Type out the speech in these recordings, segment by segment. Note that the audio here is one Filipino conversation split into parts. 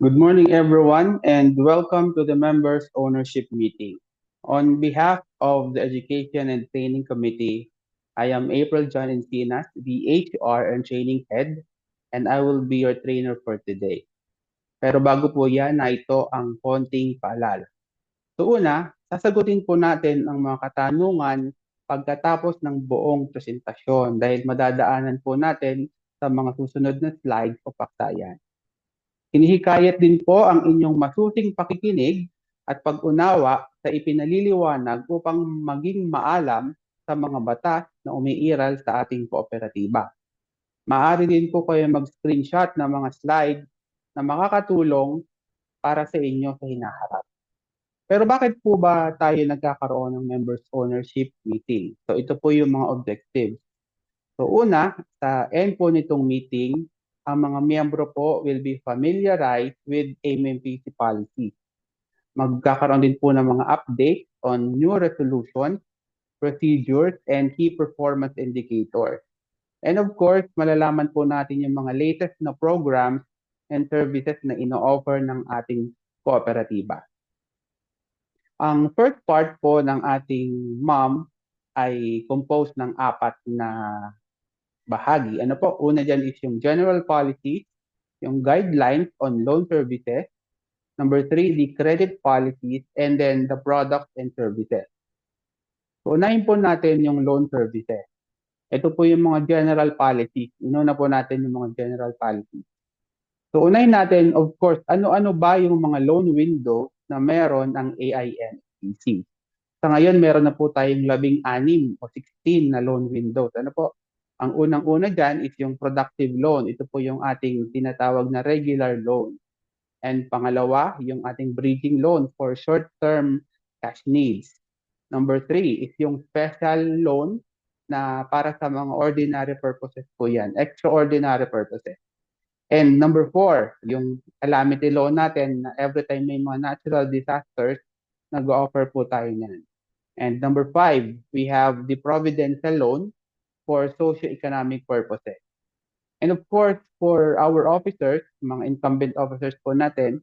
Good morning, everyone, and welcome to the Members Ownership Meeting. On behalf of the Education and Training Committee, I am April John Encinas, the HR and Training Head, and I will be your trainer for today. Pero bago po yan, na ito ang konting paalala. So una, sasagutin po natin ang mga katanungan pagkatapos ng buong presentasyon dahil madadaanan po natin sa mga susunod na slides o paksayan. Hinihikayat din po ang inyong masusing pakikinig at pag-unawa sa ipinaliliwanag upang maging maalam sa mga batas na umiiral sa ating kooperatiba. Maaari din po kayo mag-screenshot ng mga slide na makakatulong para sa inyo sa hinaharap. Pero bakit po ba tayo nagkakaroon ng members ownership meeting? So ito po yung mga objectives. So una, sa end po nitong meeting, ang mga miyembro po will be familiarized with MMPC policy. Magkakaroon din po ng mga update on new resolutions, procedures, and key performance indicators. And of course, malalaman po natin yung mga latest na programs and services na ino-offer ng ating kooperatiba. Ang first part po ng ating MOM ay composed ng 4 na bahagi. Ano po? Una dyan is yung general policy, yung guidelines on loan services. Number 3, the credit policies, and then the products and services. So, unahin po natin yung loan services. Ito po yung mga general policies. Inuna po natin yung mga general policies. So, unahin natin, of course, ano-ano ba yung mga loan window na meron ang AINPC. Sa ngayon, meron na po tayong 16 o 16 na loan windows. Ano po? Ang unang-una dyan is yung productive loan. Ito po yung ating tinatawag na regular loan. And pangalawa, yung ating bridging loan for short-term cash needs. Number 3 is yung special loan na para sa mga ordinary purposes po yan, extraordinary purposes. And number 4, yung calamity loan natin na every time may mga natural disasters, nag-offer po tayo niyan. And number 5, we have the providential loan for socio-economic purposes. And of course, for our officers, mga incumbent officers po natin,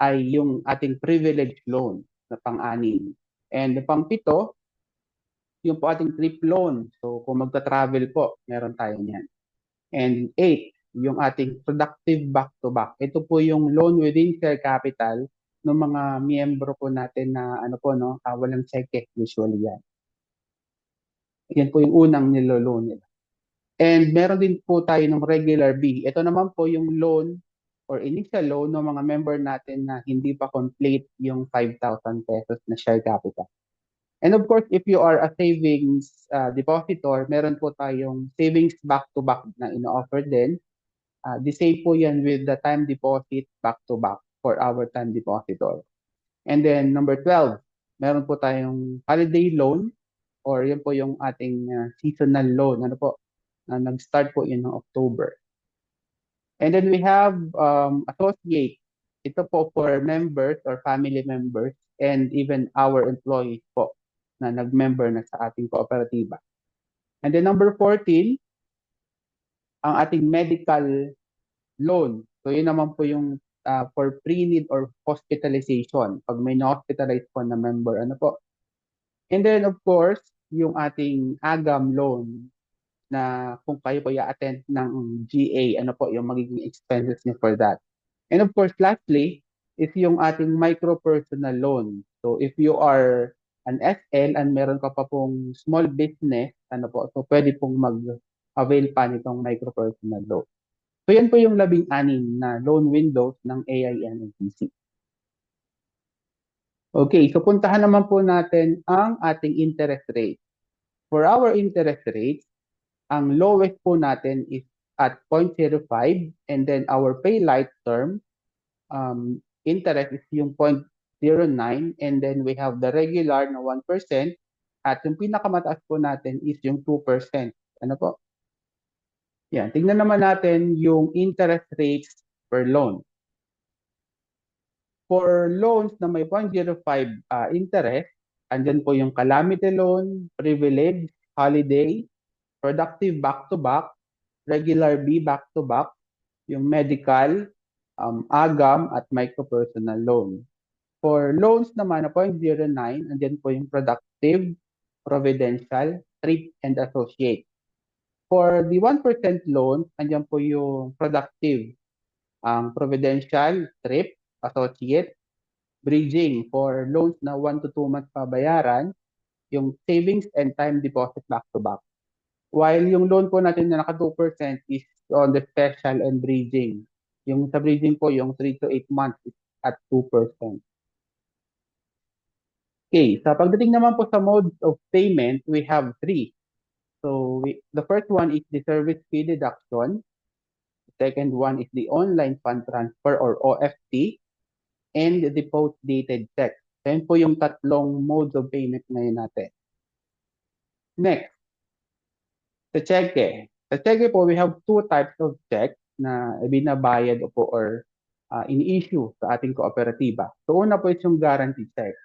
ay yung ating privilege loan na pang-anim. And pang-7, yung po ating trip loan. So kung magta-travel po, meron tayo niyan. And 8, yung ating productive back-to-back. Ito po yung loan within share capital ng mga miyembro po natin na walang cheque usually yan. Yan po yung unang nilo-loan nila. And meron din po tayo ng regular B. Ito naman po yung loan or initial loan ng mga member natin na hindi pa complete yung 5,000 pesos na share capital. And of course, if you are a savings depositor, meron po tayong savings back-to-back na ino-offer din. The same po yan with the time deposit back-to-back for our time depositor. And then number 12, meron po tayong holiday loan or yan po yung ating seasonal loan. Ano po? Nag-start po yun ng October. And then we have associate. Ito po for members or family members and even our employees po na nag-member na sa ating kooperatiba. And then number 14, ang ating medical loan. So yun naman po yung for pre-need or hospitalization. Pag may na-hospitalize po na member, ano po. And then of course, yung ating AGAM loan na kung kayo po i-attend ng GA, ano po yung magiging expenses niyo for that. And of course, lastly, is yung ating micro-personal loan. So if you are an SL and meron ka pa pong small business, ano po, so pwede pong mag-avail pa nitong micro-personal loan. So yan po yung 16 na loan windows ng AINMPC. Okay, so puntahan naman po natin ang ating interest rate. For our interest rate, ang lowest po natin is at 0.05 and then our pay light term interest is yung 0.09 and then we have the regular na 1% at yung pinakamataas po natin is yung 2%. Ano po? Yan, tingnan naman natin yung interest rates per loan. For loans na may 0.05 interest, andyan po yung calamity loan, privilege, holiday, productive back-to-back, regular B back-to-back, yung medical, AGAM at micropersonal loan. For loans naman na 0.09, andyan po yung productive, providential, trip, and associate. For the 1% loans, andyan po yung productive, ang providential, trip, associate, bridging for loans na 1 to 2 months pabayaran, yung savings and time deposit back-to-back. While yung loan po natin na naka 2% is on the special and bridging. Yung sa bridging po, yung 3 to 8 months is at 2%. Okay, sa pagdating naman po sa modes of payment, we have three. So the first one is the service fee deduction. The second one is the online fund transfer or OFT and the post-dated check. Yan po yung tatlong modes of payment ngayon natin. Next, sa cheque. Sa cheque po, we have two types of check na binabayad po or in-issue sa ating kooperatiba. So una po is yung guarantee check.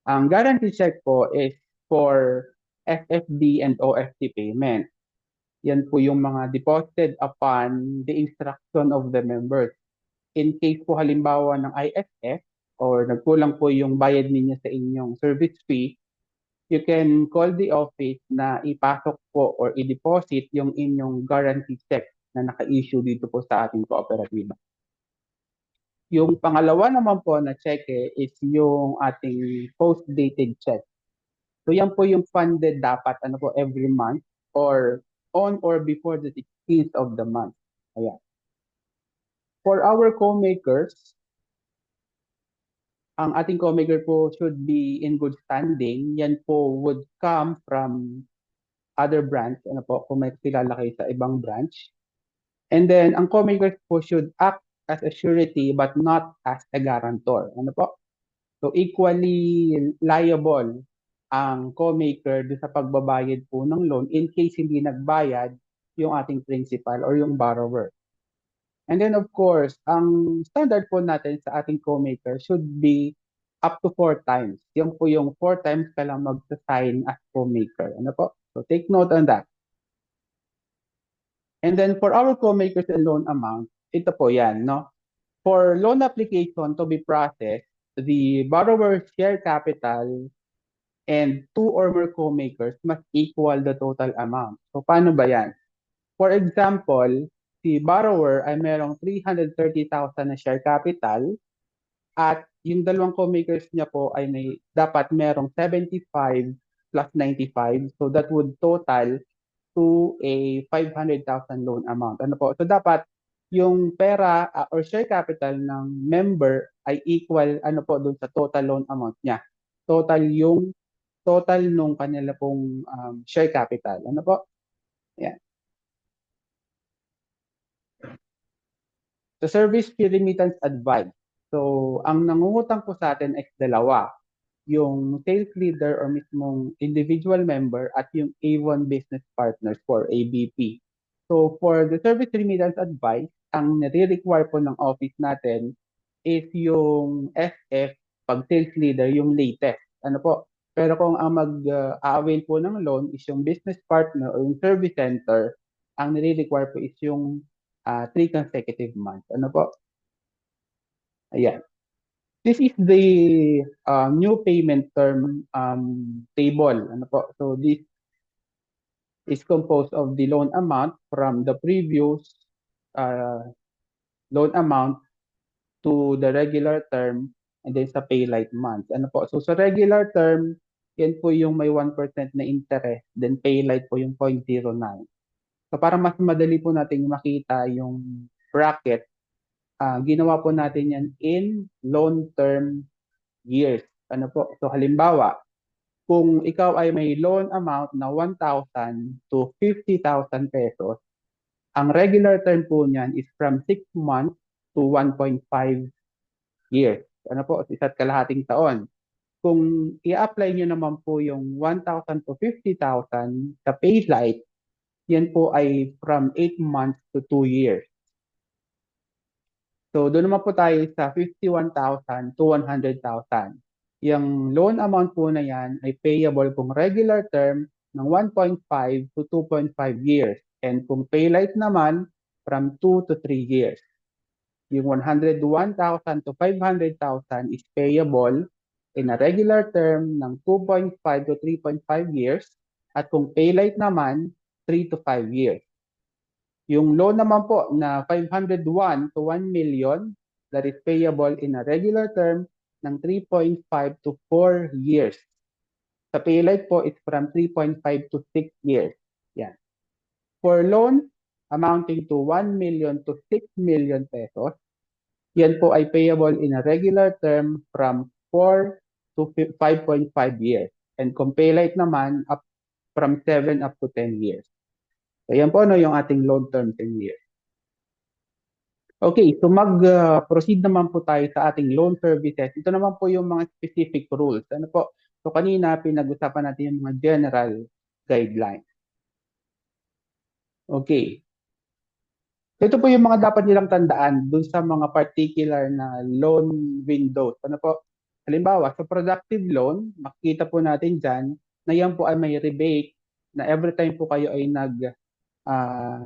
Ang guarantee check po is for FFD and OFT payment. Yan po yung mga deposited upon the instruction of the members. In case po halimbawa ng ISF or nagkulang po yung bayad ninyo sa inyong service fee, you can call the office na ipasok po or i-deposit yung inyong guarantee check na naka-issue dito po sa ating kooperatiba. Yung pangalawa naman po na cheque is yung ating post-dated check. So yan po yung funded dapat every month or on or before the 16th of the month. Ayan. For our co-makers, ang ating co-maker po should be in good standing. Yan po would come from other branch, kung may kilala kayo sa ibang branch. And then, ang co-makers po should act as a surety but not as a guarantor. So, equally liable ang co-maker sa pagbabayad po ng loan in case hindi nagbayad yung ating principal or yung borrower. And then, of course, ang standard po natin sa ating co-maker should be up to 4 times. Yung po yung 4 times ka lang mag-sign as co-maker. So, take note on that. And then, for our co-makers and loan amount, ito po yan, no? For loan application to be processed, the borrower's share capital and 2 or more co-makers must equal the total amount. So, paano ba yan? For example, si borrower ay merong 330,000 na share capital at yung dalawang co-makers niya po ay dapat merong 75 plus 95. So that would total to a 500,000 loan amount. So dapat yung pera or share capital ng member ay equal doon sa total loan amount niya. Total nung kanila pong share capital. Yan. So service fee remittance advice. So ang nangungutang po sa atin ay dalawa. Yung sales leader or mismong individual member at yung A1 business partners for ABP. So for the service remittance advice, ang nire-require po ng office natin is yung SF pag sales leader, yung latest. Pero kung ang mag-avail po ng loan is yung business partner or yung service center, ang nire-require po is yung 3 consecutive months. Ayan. This is the new payment term table. So this is composed of the loan amount from the previous loan amount to the regular term and then sa pay light month. So sa regular term, yan po yung may 1% na interest, then pay light po yung 0.09. So para mas madali po natin makita yung bracket, ginawa po natin yan in loan term years. So halimbawa, kung ikaw ay may loan amount na 1,000 to 50,000 pesos, ang regular term po niyan is from 6 months to 1.5 years. Isa't kalahating taon. Kung i-apply nyo naman po yung 1,000 to 50,000 sa PayLite, yan po ay from 8 months to 2 years. So, doon naman po tayo sa 51,000 to 100,000. Yung loan amount po na yan ay payable kung regular term ng 1.5 to 2.5 years. And kung PayLite naman, from 2 to 3 years. Yung 101,000 to 500,000 is payable in a regular term ng 2.5 to 3.5 years at kung paylight naman, 3 to 5 years. Yung loan naman po na 501 to 1 million that is payable in a regular term ng 3.5 to 4 years. Sa paylight po is from 3.5 to 6 years. Yan. For loan amounting to 1 million to 6 million pesos, yan po ay payable in a regular term from 4 to 5.5 years. And kung paylight naman, up from 7 up to 10 years. So yan po yung ating loan term 10 years. Okay, so mag-proceed naman po tayo sa ating loan services. Ito naman po yung mga specific rules. Ano po? So kanina pinag-usapan natin yung mga general guidelines. Okay. So ito po yung mga dapat nilang tandaan dun sa mga particular na loan windows. Ano po? Halimbawa, sa productive loan, makikita po natin dyan na yan po ay may rebate na every time po kayo ay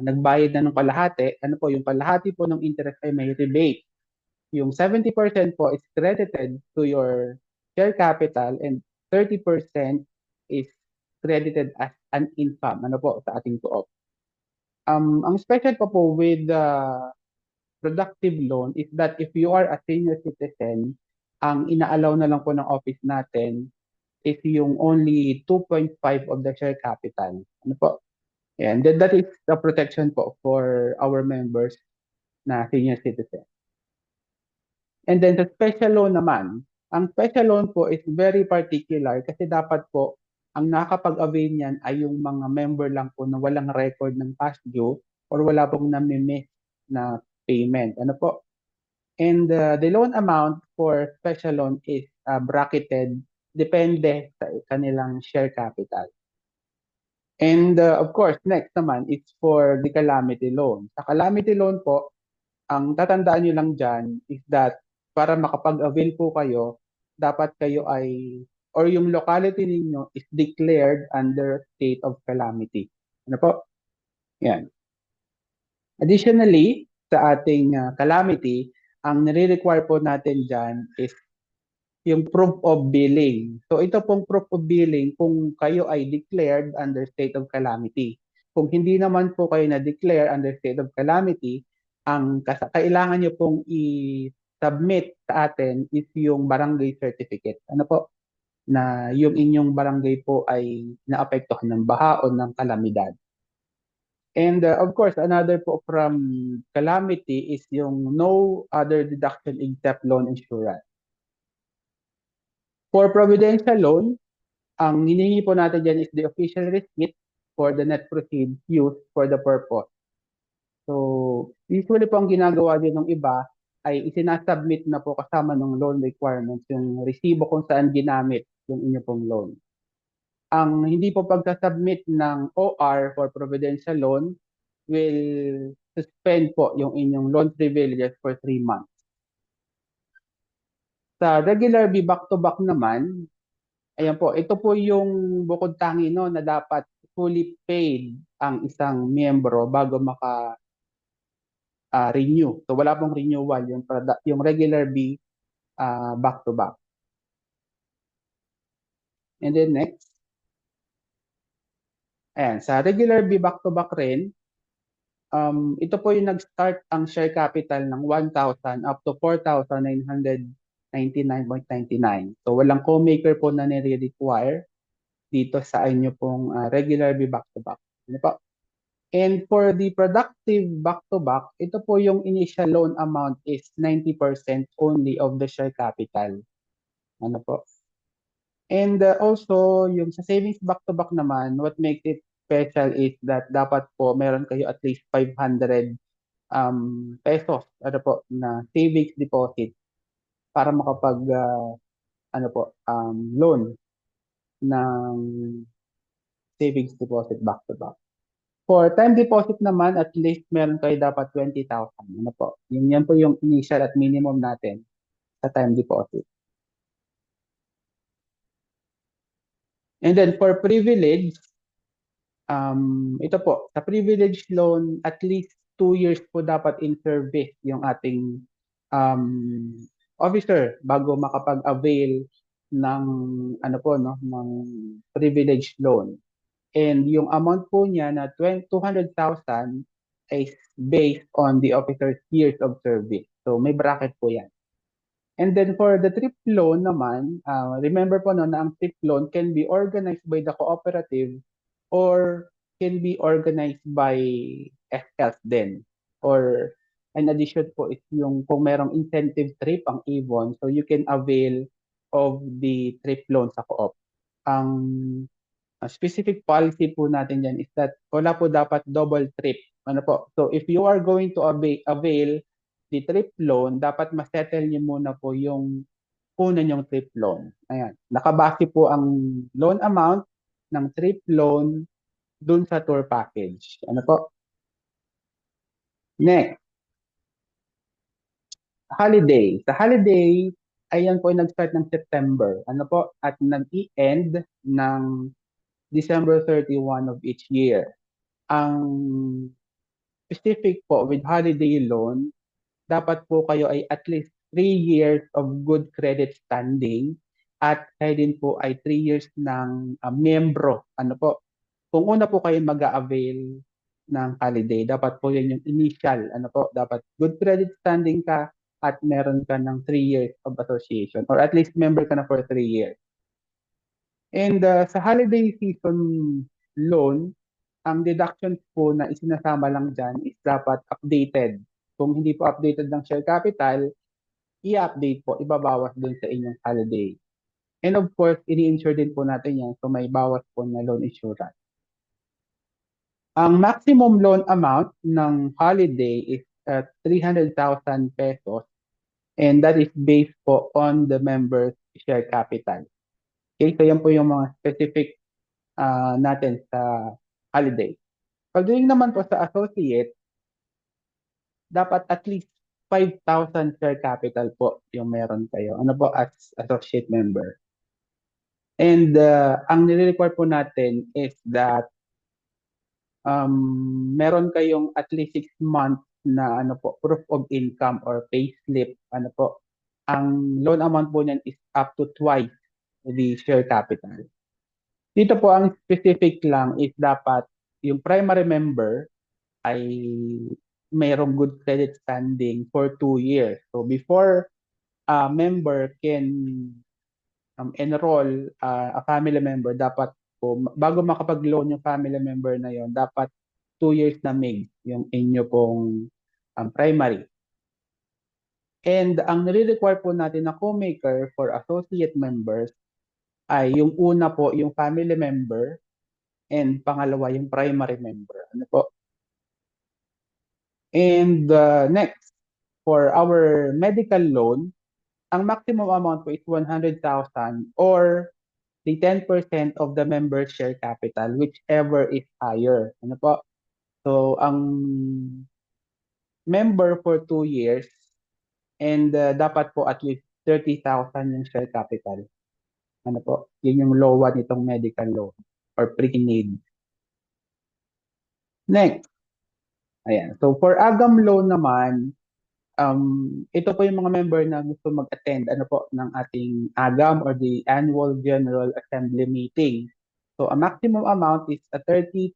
nagbayad na ng kalahati, ano po, yung kalahati po ng interest ay may rebate. Yung 70% po is credited to your share capital and 30% is credited as an income, ano po, sa ating co-op. Ang special po with the productive loan is that if you are a senior citizen, ang inaalaw na lang po ng office natin is yung only 2.5 of the share capital. Ano po? And that is the protection po for our members na senior citizen. And then sa special loan naman, ang special loan po is very particular kasi dapat po ang nakakapag-avail niyan ay yung mga member lang po na walang record ng past due or wala pong nami-miss na payment. Ano po? And the loan amount for special loan is bracketed depende sa kanilang share capital. And of course, next naman is for the calamity loan. Sa calamity loan po, ang tatandaan nyo lang dyan is that para makapag-avail po kayo, dapat kayo ay, or yung locality ninyo is declared under state of calamity. Ano po? Yan. Additionally, sa ating calamity, ang nire-require po natin dyan is yung proof of billing. So ito pong proof of billing kung kayo ay declared under state of calamity. Kung hindi naman po kayo na-declare under state of calamity, ang kailangan nyo pong i-submit sa atin is yung barangay certificate. Ano po? Na yung inyong barangay po ay naapektuhan ng baha o ng kalamidad. And of course, another po from calamity is yung no other deduction except loan insurance. For providential loan, ang hinihingi po natin dyan is the official receipt for the net proceeds used for the purpose. So, usually po ang ginagawa din ng iba ay isinasubmit na po kasama ng loan requirements yung resibo kung saan ginamit yung inyo pong loan. Ang hindi po pagkasubmit ng OR for providential loan will suspend po yung inyong loan privileges for 3 months. Sa regular B back-to-back naman, ayan po, ito po yung bukod tangi no, na dapat fully paid ang isang miyembro bago maka-renew. So wala pong renewal yung regular B back-to-back. And then next. Ayan, sa regular B back-to-back rin, ito po yung nag-start ang share capital ng 1,000 up to 4,999.99. So walang co-maker po na nire-require dito sa inyo pong regular B back-to-back. Ano po? And for the productive back-to-back, ito po yung initial loan amount is 90% only of the share capital. Ano po? And also, yung sa savings back-to-back naman, what makes it special is that dapat po meron kayo at least 500 pesos ano po, na savings deposit para makapag loan ng savings deposit back-to-back. For time deposit naman, at least meron kayo dapat 20,000. Ano po? Yan po yung initial at minimum natin sa time deposit. And then for privilege, ito po, sa privilege loan, at least 2 years po dapat in service yung ating um, officer bago makapag-avail ng ano po no ng privilege loan. And yung amount po niya na 200,000 is based on the officer's years of service. So may bracket po yan. And then for the trip loan naman, remember po no, na ang trip loan can be organized by the cooperative or can be organized by FF din. Or an addition po is yung kung merong incentive trip ang Avon, so you can avail of the trip loan sa co-op. Ang specific policy po natin dyan is that wala po dapat double trip. Ano po? So if you are going to avail the trip loan, dapat masettle niyo muna po yung una niyong trip loan. Ayan. Nakabase po ang loan amount ng trip loan dun sa tour package. Ano po? Next, holiday. Sa holiday, ayan po ay nag-start ng September. Ano po? At nag-i-end ng December 31 of each year. Ang specific po with holiday loan, dapat po kayo ay at least 3 years of good credit standing at kayo din po ay 3 years ng miyembro. Ano po? Kung una po kayo mag-avail ng holiday, dapat po yan yung initial. Ano po? Dapat good credit standing ka at meron ka ng 3 years of association or at least member ka na for 3 years. And sa holiday season loan, ang deductions po na isinasama lang dyan is dapat updated. Kung hindi po updated ng share capital, i-update po, ibabawas dun sa inyong holiday. And of course, ini-insure din po natin yan, so may bawas po na loan insurance. Ang maximum loan amount ng holiday is 300,000 pesos and that is based po on the member's share capital. Okay, so yan po yung mga specific natin sa holiday. Pagdating naman po sa associate, dapat at least 5,000 share capital po yung meron kayo. Ano po as associate member. And ang nire-require po natin is that meron kayong at least 6 months na ano po, proof of income or pay slip. Ano po, ang loan amount po niyan is up to twice the share capital. Dito po ang specific lang is dapat yung primary member ay mayroong good credit standing for 2 years. So before a member can enroll a family member, dapat po, bago makapag-loan yung family member na yon, dapat 2 years na MIG yung inyo pong primary. And ang nire-require po natin na co-maker for associate members ay yung una po, yung family member, and pangalawa, yung primary member. Ano po? And next, for our medical loan, ang maximum amount po is 100,000 or the 10% of the member share capital, whichever is higher. Ano po? So, ang member for 2 years and dapat po at least 30,000 yung share capital. Ano po? Yun yung LOA nitong medical loan or pre-need. Next. Ayan. So, for AGAM loan naman, ito po yung mga member na gusto mag-attend ano po ng ating AGAM or the Annual General Assembly Meeting. So, a maximum amount is 30,000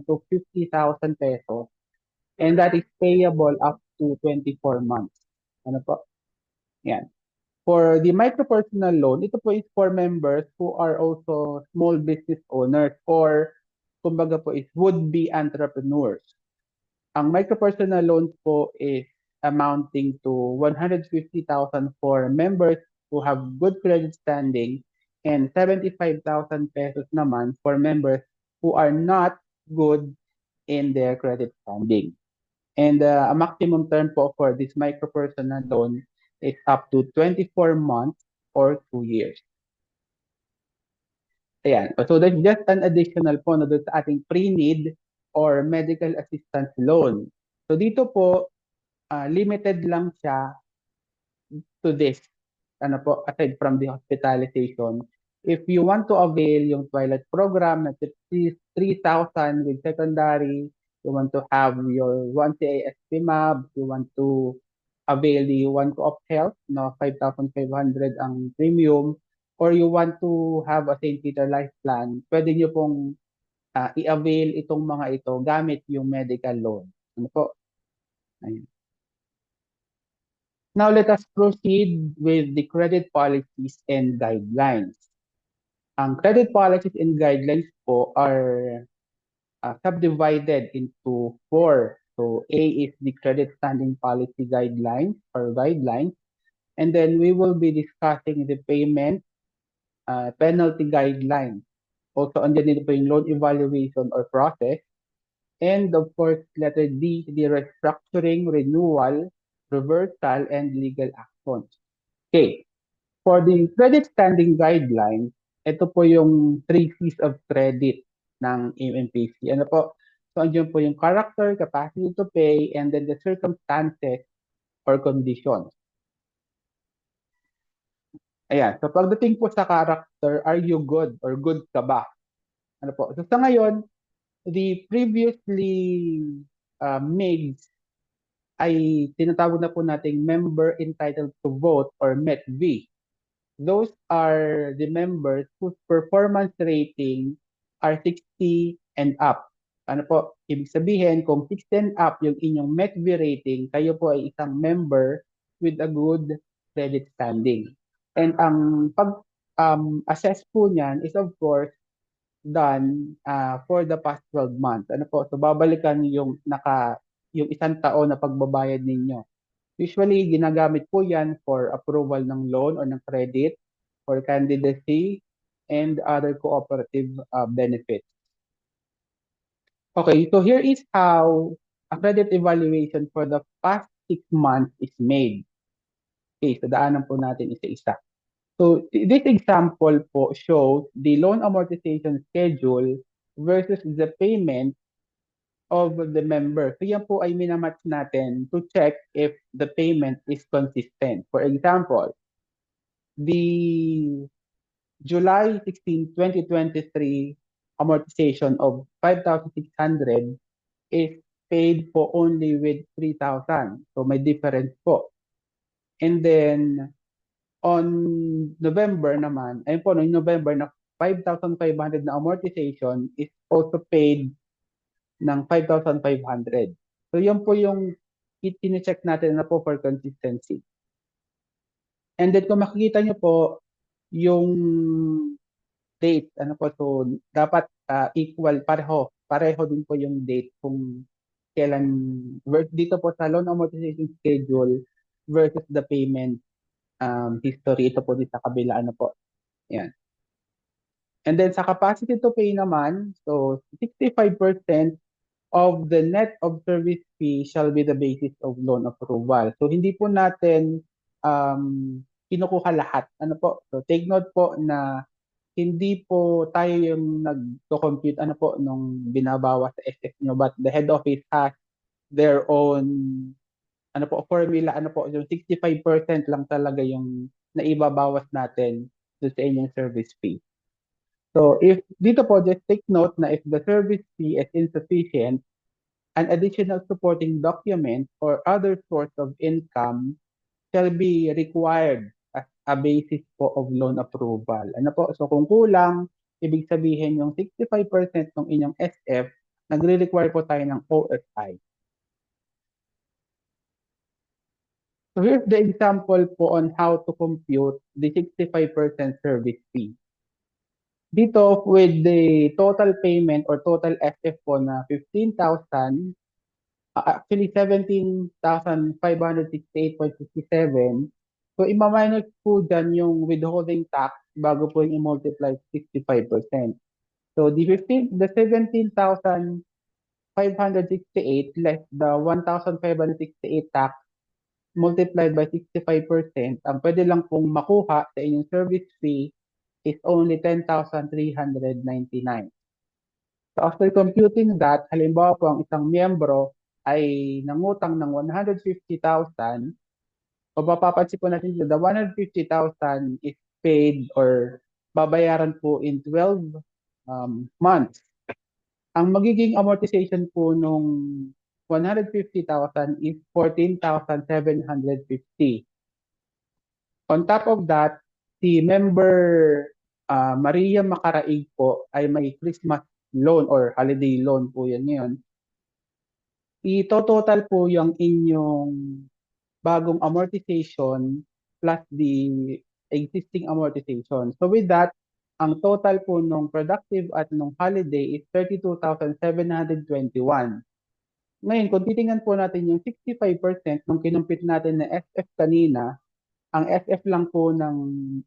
to 50,000 pesos and that is payable up to 24 months. Ano po? Yan. For the micropersonal loan, ito po is for members who are also small business owners or kumbaga po is would-be entrepreneurs. Ang micropersonal loans po is amounting to 150,000 for members who have good credit standing and 75,000 pesos naman for members who are not good in their credit standing. And a maximum term po for this micropersonal loan is up to 24 months or 2 years. Ayan. So that's just an additional po na doon sa ating pre-need or medical assistance loan. So dito po, limited lang siya to this. Ano po, aside from the hospitalization. If you want to avail yung Twilight program na 3,000 with secondary, you want to have your 1 CASP map, you want to avail, do you want to opt health na 5,500 ang premium, or you want to have a St. Peter Life Plan, pwede nyo pong i-avail itong mga ito gamit yung medical loan. Ano po? Ayun. Now let us proceed with the credit policies and guidelines. Ang credit policies and guidelines po are subdivided into four. So A is the credit standing policy guidelines or guidelines. And then we will be discussing the payment penalty guidelines. Also, andyan dito po yung loan evaluation or process. And of course, letter D, the restructuring, renewal, reversal, and legal actions. Okay. For the credit standing guidelines, ito po yung 3 Cs of credit ng MMPC. Ano po? So, andyan po yung character, capacity to pay, and then the circumstances or conditions. Ayan. So, pagdating po sa character, are you good or good ka ba? Ano po? So, sa ngayon, the previously made ay tinatawag na po nating member entitled to vote or METV. Those are the members whose performance rating are 60 and up. Ano po? Ibig sabihin, kung 60 and up yung inyong METV rating, kayo po ay isang member with a good credit standing. And ang pag-assess po niyan is of course done for the past 12 months. Ano po? So babalikan yung yung isang taon na pagbabayad ninyo. Usually ginagamit po 'yan for approval ng loan or ng credit, for candidacy, and other cooperative benefits. Okay, so here is how a credit evaluation for the past 6 months is made. Okay, so daanan po natin isa-isa. So this example po shows the loan amortization schedule versus the payment of the member. So yan po ay minamatch natin to check if the payment is consistent. For example, the July 16, 2023 amortization of 5,600 is paid po only with 3,000. So may difference po. And then on November naman, ayun po, noong November na 5,500 na amortization is also paid ng 5,500. So yun po yung i-check natin na po for consistency. And then kung makikita nyo po yung date, ano po, so dapat equal, pareho din po yung date kung kailan, dito po sa loan amortization schedule versus the payment history. Ito po dito sa kabila, ano po. Yan. And then sa capacity to pay naman, so 65% of the net of service fee shall be the basis of loan approval. So hindi po natin kinukuha lahat. Ano po? So take note po na hindi po tayo yung nag-compute ano po nung binabawas sa SF nyo, but the head office has their own ano po formula, ano po, yung 65% lang talaga yung naibabawas natin doon sa inyong service fee. So if dito po just take note na if the service fee is insufficient, an additional supporting document or other source of income shall be required as a basis po of loan approval. Ano po? So kung kulang, ibig sabihin yung 65% ng inyong SF, nagre-require po tayo ng OSI. So here's the example po on how to compute the 65% service fee. Dito, with the total payment or total SF po na 15,000, actually 17,568.57. So, ima-minus po dyan yung withholding tax bago po yung i-multiply 65%. So, the 17,568 less the 1,568 tax multiplied by 65%, ang pwede lang pong makuha sa inyong service fee is only 10,399. So after computing that, halimbawa po ang isang miyembro ay nangutang ng 150,000, o mapapansin po natin dito, the 150,000 is paid or babayaran po in 12 months. Ang magiging amortization po nung 150,000 is 14,750. On top of that, si member Maria Macaraig po ay may Christmas loan or holiday loan po yan ngayon. Ito-total po yung inyong bagong amortization plus the existing amortization. So with that, ang total po nung productive at nung holiday is 32,721. Ngayon, kung titingnan po natin yung 65% nung kinumpit natin na SF kanina, ang SF lang po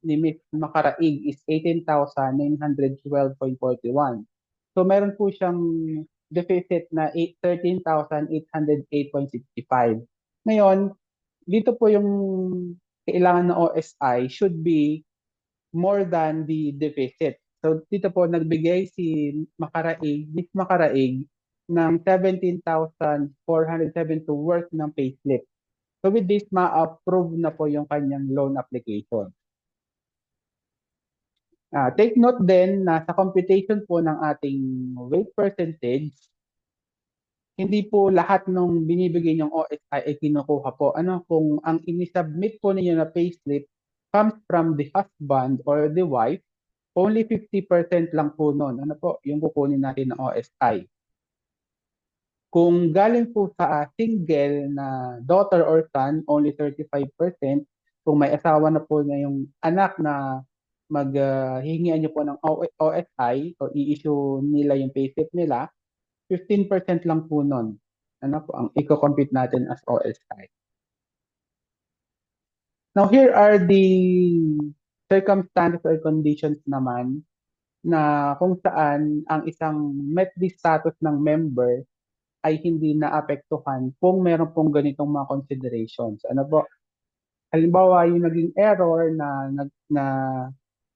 ni Miss Macaraig is 18,912.41. So meron po siyang deficit na 13,808.65. Ngayon, dito po yung kailangan ng OSI should be more than the deficit. So dito po nagbigay si Miss Macaraig ng 17,472 worth ng payslip. So with this, ma-approve na po yung kanyang loan application. Take note din na sa computation po ng ating weight percentage, hindi po lahat ng binibigay ng OSI ay kinukuha po. Kung ang inisubmit po ninyo na payslip comes from the husband or the wife, only 50% lang po nun. Yung kukunin natin ng OSI. Kung galing po sa single na daughter or son, only 35%. Kung may asawa na po na yung anak na maghihingian niyo po ng OSI o i-issue nila yung payslip nila, 15% lang po nun. Ang i-compute natin as OSI. Now, here are the circumstances or conditions naman na kung saan ang isang METD status ng member ay hindi naapektuhan kung meron pong ganitong mga considerations. Halimbawa, yung naging error na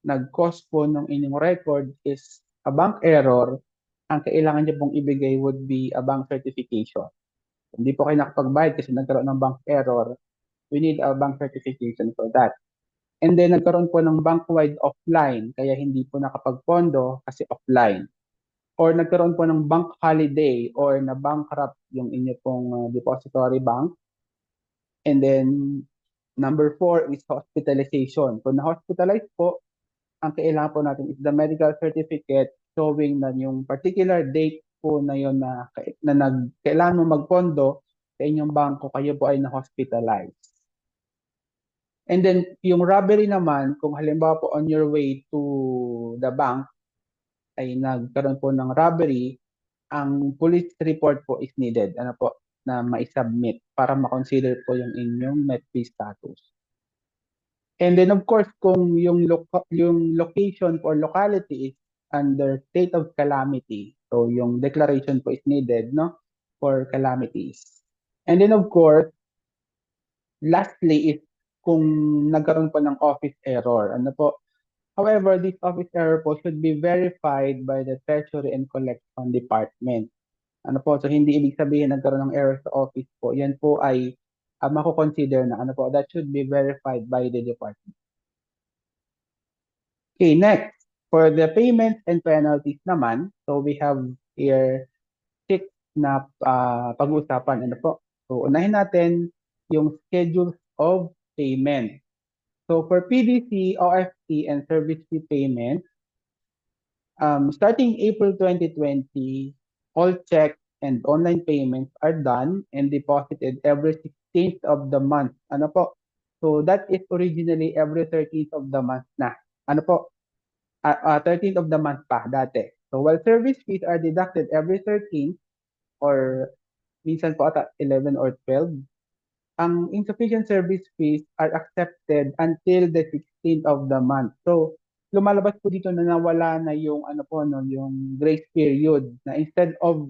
nag-cause po ng inyong record is a bank error, ang kailangan niyo pong ibigay would be a bank certification. Hindi po kayo nakapagbayad kasi nagkaroon ng bank error, we need a bank certification for that. And then nagkaroon po ng bank-wide offline, kaya hindi po nakapagpondo kasi offline. Or nagkaroon po ng bank holiday or na bankrupt yung inyo pong depository bank. And then number 4 is hospitalization. Kung na-hospitalize po, ang kailangan po natin is the medical certificate showing na yung particular date po na yun na kailangan mo magpondo sa inyong bangko, kayo po ay na-hospitalize. And then, yung robbery naman, kung halimbawa po on your way to the bank, ay nagkaroon po ng robbery, ang police report po is needed. Na ma-submit para ma-consider po yung inyong METP status. And then of course, kung yung location or locality is under state of calamity, so yung declaration po is needed, for calamities. And then of course, lastly is kung nagkaroon po ng office error. However, this office error po should be verified by the Treasury and Collection Department. So hindi ibig sabihin nagkaroon ng error sa office po. Yan po ay mako-consider na that should be verified by the department. Okay, next. For the payments and penalties naman, so we have here 6 na pag-uusapan. So unahin natin yung schedules of payment. So for PDC, OFT, and service fee payment, starting April 2020, all check and online payments are done and deposited every 16th of the month. So that is originally every 13th of the month na. 13th of the month pa dati. So while service fees are deducted every 13th or minsan po ata 11 or 12, ang insufficient service fees are accepted until the 16th of the month. So lumalabas po dito na nawala na yung yung grace period na instead of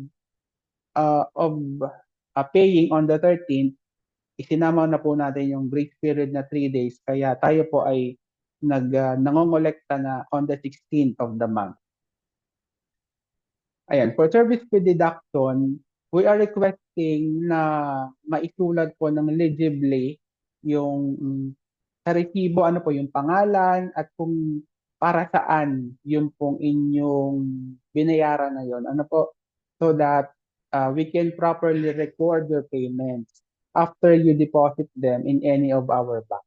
paying on the 13th, isinama na po natin yung grace period na 3 days. Kaya tayo po ay nangongolekta na on the 16th of the month. Ayan, for service fee deduction, we are requesting na maisulat po ng legibly yung sa resibo, yung pangalan at kung para saan yung pong inyong binayaran na yon. So that we can properly record your payments after you deposit them in any of our banks.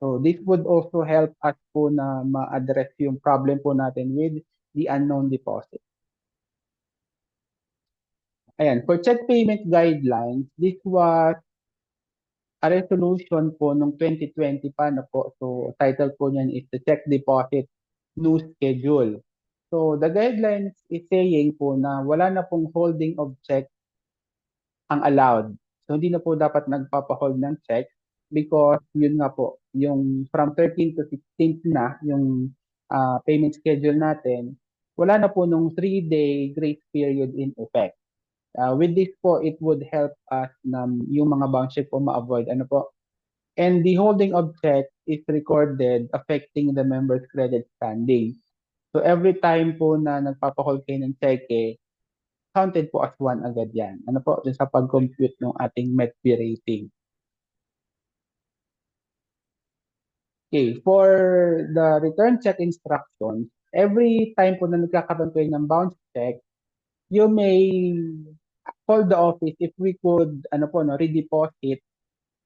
So this would also help us po na ma-address yung problem po natin with the unknown deposit. Ayan, for check payment guidelines, this was a resolution po nung 2020 pa na po. So title po niyan is the check deposit new schedule. So the guidelines is saying po na wala na pong holding of check ang allowed. So hindi na po dapat nagpapahold ng check because yun nga po, yung from 13 to 16 na yung payment schedule natin, wala na po nung 3-day grace period in effect. With this po, it would help us na yung mga bounce check po ma-avoid. Ano po? And the holding of check is recorded affecting the member's credit standing. So every time po na nagpapahold kayo ng check, counted po as one agad yan. Ano po? Dun sa pag-compute ng ating METP rating. Okay, for the return check instructions, every time po na nagkakaroon kayo ng bounce check, you may call the office if we could redeposit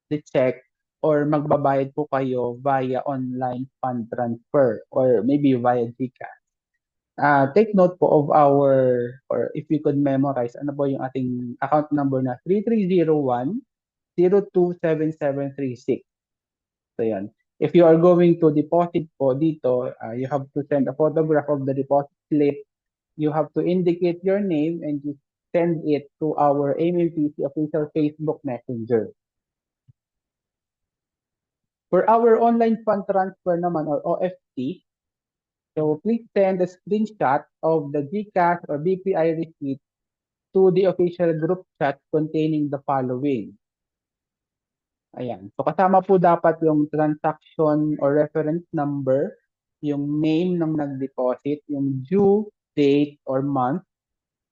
the check or magbabayad po kayo via online fund transfer or maybe via GCash. Take note po of our, or if we could memorize, ano po yung ating account number na 3301-027736. So yan. If you are going to deposit po dito, you have to send a photograph of the deposit slip. You have to indicate your name and you send it to our AMPC official Facebook Messenger. For our online fund transfer naman or OFT, so please send a screenshot of the GCash or BPI receipt to the official group chat containing the following. Ayan. So kasama po dapat yung transaction or reference number, yung name ng nag-deposit, yung due date or month,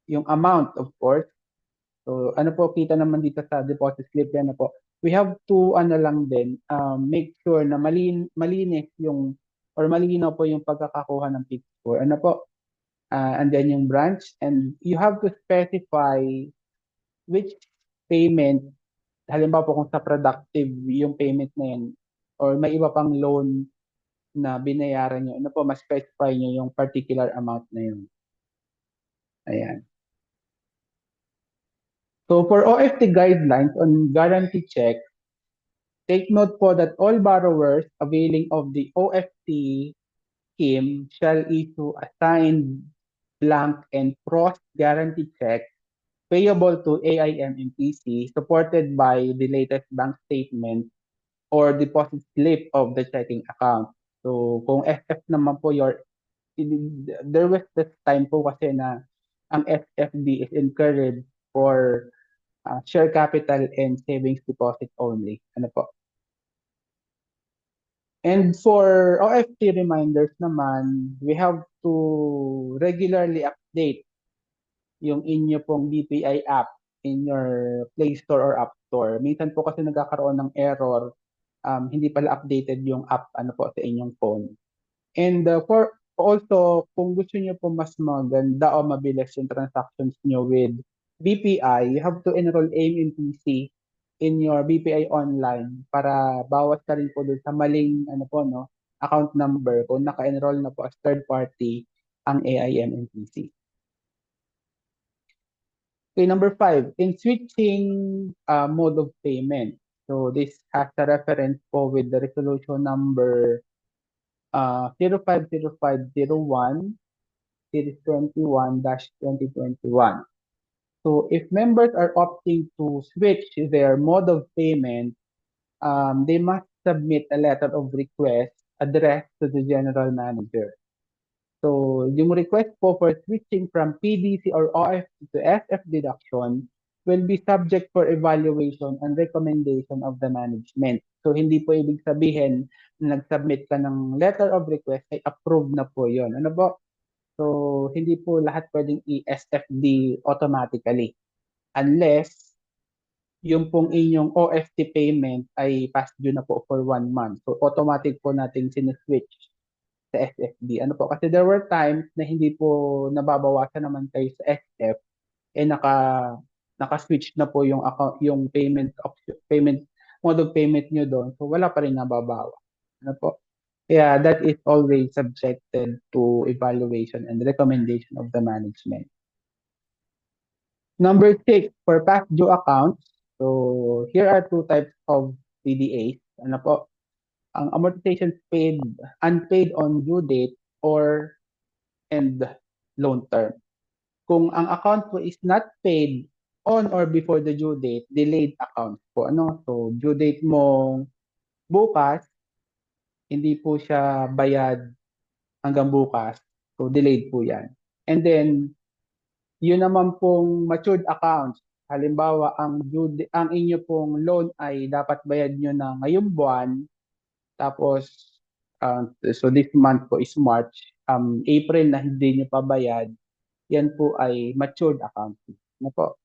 yung amount of course. So ano po kita naman dito sa deposit slip yan na po. We have to lang din, make sure na malinis yung or malinaw po yung pagkakakuha ng PIC score. Ano po? And then yung branch and you have to specify which payment, halimbawa po kung sa productive yung payment na yan or may iba pang loan na binayaran nyo, ano po, mas specify nyo yung particular amount na yun. Ayan. So for OFT guidelines on guarantee check, take note po that all borrowers availing of the OFT scheme shall issue a signed blank and cross guarantee check payable to AIM and PC supported by the latest bank statement or deposit slip of the checking account. So kung SF naman po there was this time po kasi na ang SFD is encouraged for share capital and savings deposit only. Ano po? And for OFT reminders naman, we have to regularly update yung inyo pong BPI app in your Play Store or App Store. Minsan po kasi nagkakaroon ng error, hindi pala updated yung app po sa inyong phone. And for also, kung gusto niyo po mas maganda o mabilis yung transactions niyo with BPI, you have to enroll AIM in PC in your BPI online para bawas ka rin po dun sa maling account number kung naka-enroll na po as third party ang AIM and PC. Okay, number 5, in switching mode of payment. So this has a reference po with the resolution number 050501 series 21-2021. So if members are opting to switch their mode of payment, they must submit a letter of request addressed to the general manager. So yung request po for switching from PDC or OFT to SF deduction will be subject for evaluation and recommendation of the management. So hindi po ibig sabihin na nag-submit ka ng letter of request ay approved na po yon. Ano po? So hindi po lahat pwedeng i-SFD automatically unless yung pong inyong OFT payment ay past due na po for 1 month. So automatic po natin siniswitch sa SFD. Ano po? Kasi there were times na hindi po nababawasan naman kayo sa SF naka-switch na po yung account, yung payment mode of payment nyo doon, so wala pa rin nababawa. Ano po? Kaya that is always subjected to evaluation and recommendation of the management. Number 6, for past due accounts, so here are two types of PDAs. Ano po? Ang amortization paid, unpaid on due date or and loan term. Kung ang account po is not paid on or before the due date, delayed account po. Ano? So, due date mo bukas, hindi po siya bayad hanggang bukas. So, delayed po yan. And then, yun naman pong matured accounts. Halimbawa, ang inyo pong loan ay dapat bayad nyo na ngayong buwan. Tapos, so this month po is March. April na hindi nyo pa bayad. Yan po ay matured accounts. Ano po?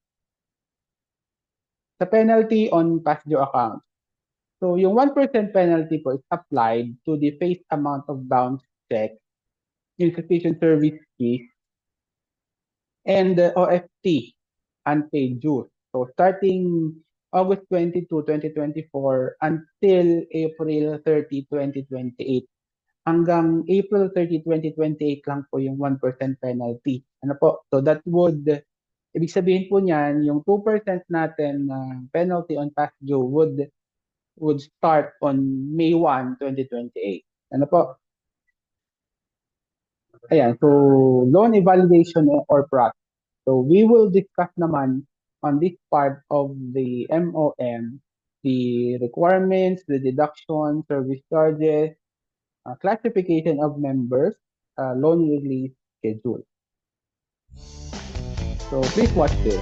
Sa penalty on past due accounts. So, yung 1% penalty po is applied to the face amount of bounce check, insufficient service fees, and the OFT, unpaid dues. So, starting August 22, 2024 until April 30, 2028. Hanggang April 30, 2028 lang po yung 1% penalty. Ano po? So, that would, ibig sabihin po niyan, yung 2% natin penalty on past due would start on May 1, 2028. Ano po? Ayan, so loan evaluation or process. So we will discuss naman on this part of the MOM, the requirements, the deduction, service charges, classification of members, loan release schedule. So please watch this.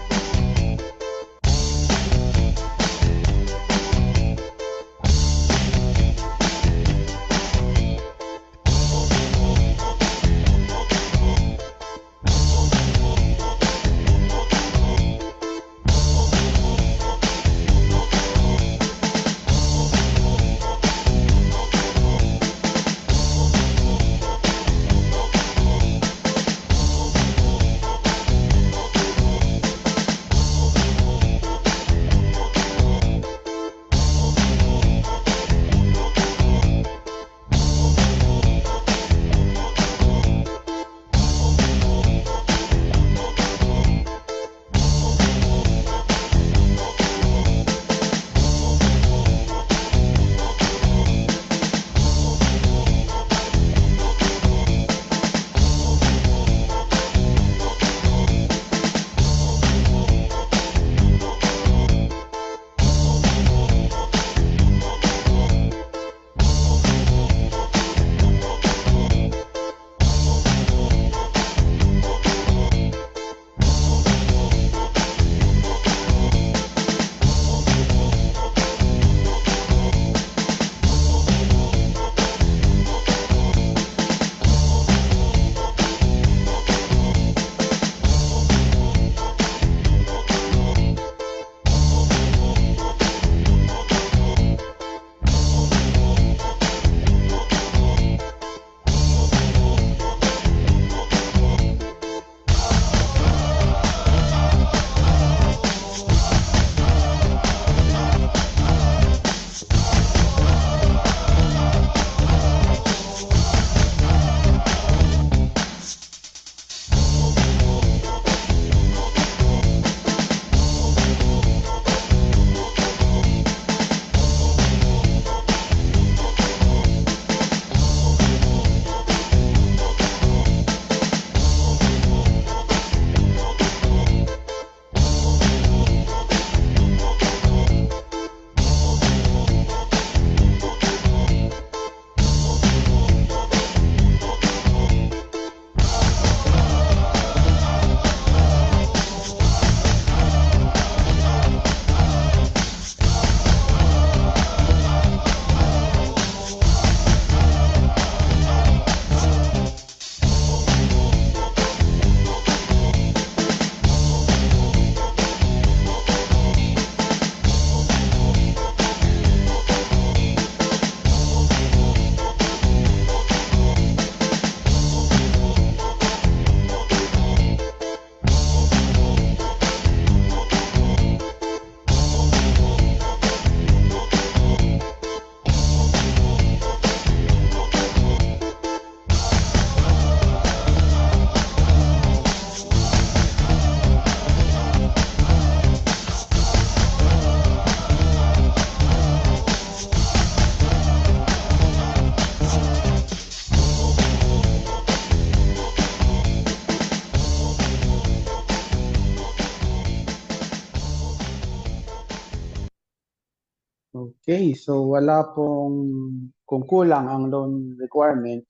Okay, so wala pong, kung kulang ang loan requirement,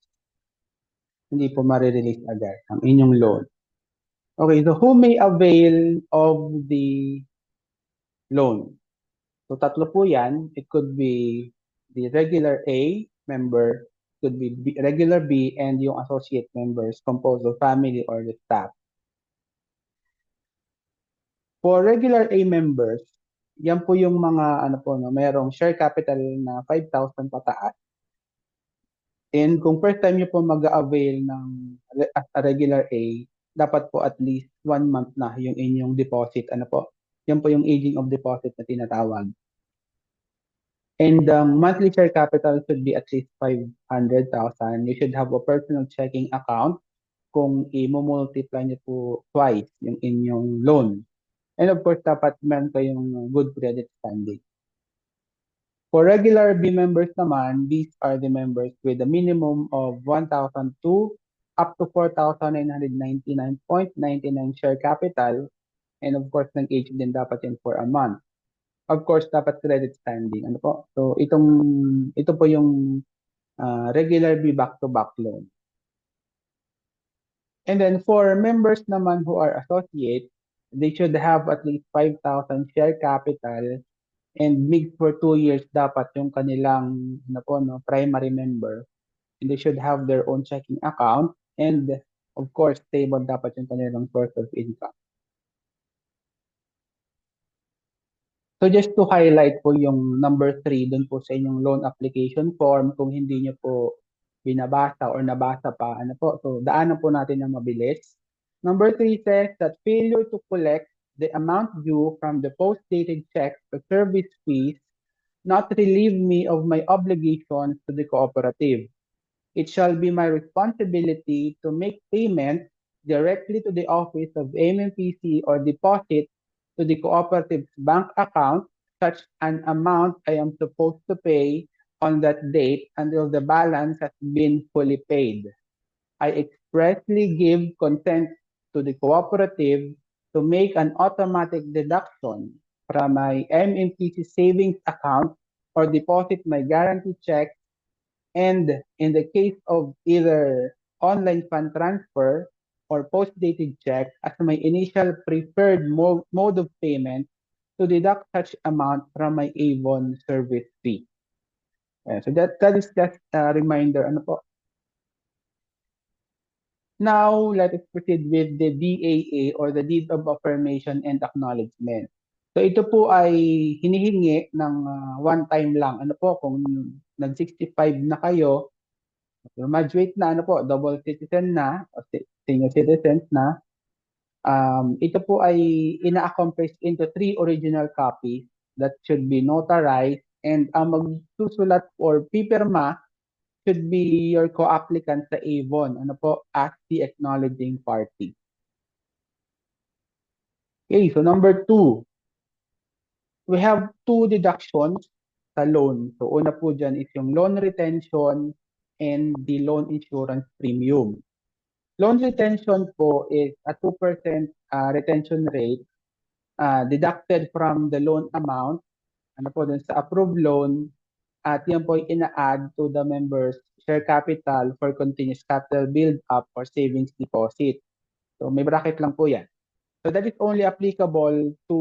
hindi po marirelease agad ang inyong loan. Okay, so who may avail of the loan? So tatlo po yan. It could be the regular A member, could be regular B, and yung associate members composed of family or the staff. For regular A members, yan po yung mga ano po, no, mayroong share capital na 5,000 pataas. And kung first time nyo po mag-avail ng as a regular A, dapat po at least 1 month na yung inyong deposit. Ano po? Yan po yung aging of deposit na tinatawag. And the monthly share capital should be at least 500,000. You should have a personal checking account kung i-multiply niyo po twice yung inyong loan. And of course, dapat meron kayong good credit standing. For regular B members naman, these are the members with a minimum of 1,002 up to 4,999.99 share capital. And of course, nag-age din dapat yun for a month. Of course, dapat credit standing. Ano po? So, ito po yung regular B back-to-back loan. And then for members naman who are associates, they should have at least 5,000 share capital and MIG for 2 years dapat yung kanilang ano po, no, primary member. And they should have their own checking account and of course, stable dapat yung kanilang source of income. So just to highlight po yung number 3 dun po sa inyong loan application form kung hindi nyo po binabasa or nabasa pa, ano po, so daanan po natin ng mabilis. Number 3 says that failure to collect the amount due from the post-dated checks for service fees not relieve me of my obligations to the cooperative. It shall be my responsibility to make payment directly to the office of MMPC or deposit to the cooperative's bank account such an amount I am supposed to pay on that date until the balance has been fully paid. I expressly give consent to the cooperative to make an automatic deduction from my MMPC savings account or deposit my guarantee check, and in the case of either online fund transfer or post-dated check as my initial preferred mode of payment to deduct such amount from my Avon service fee. So that is just a reminder. Ano po? Now, let us proceed with the DAA or the Deed of Affirmation and Acknowledgement. So ito po ay hinihingi ng one time lang. Ano po, kung nag-65 na kayo, graduate na, ano po, double citizen na, o senior citizens na, ito po ay ina-accomplish into 3 original copies that should be notarized and ang magsusulat or pipirma should be your co-applicant sa Avon, ano po, as the acknowledging party. Okay, so number 2, we have 2 deductions sa loan. So una po dyan is yung loan retention and the loan insurance premium. Loan retention po is a 2% retention rate deducted from the loan amount, ano po dun sa approved loan, at yan po ina-add to the members' share capital for continuous capital build-up or savings deposit. So may bracket lang po yan. So that is only applicable to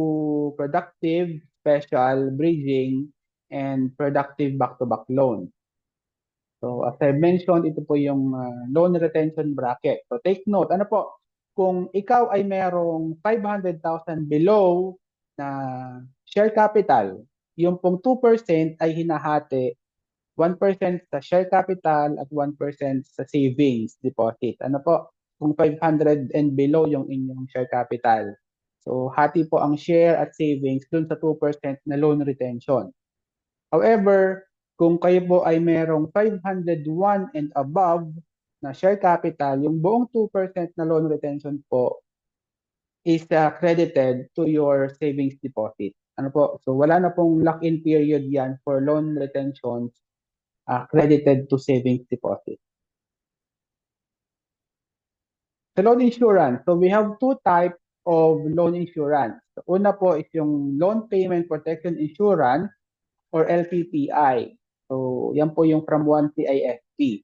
productive, special, bridging, and productive back-to-back loans. So as I mentioned, ito po yung loan retention bracket. So take note, ano po, kung ikaw ay merong 500,000 below na share capital, yung pong 2% ay hinahati 1% sa share capital at 1% sa savings deposit. Ano po, kung 500 and below yung inyong share capital. So hati po ang share at savings dun sa 2% na loan retention. However, kung kayo po ay merong 501 and above na share capital, yung buong 2% na loan retention po is credited to your savings deposit. Ano po? So wala na pong lock-in period yan for loan retentions credited to savings deposit. The loan insurance. So we have 2 types of loan insurance. So una po is yung loan payment protection insurance or LPPI. So, yan po yung from 1CISP.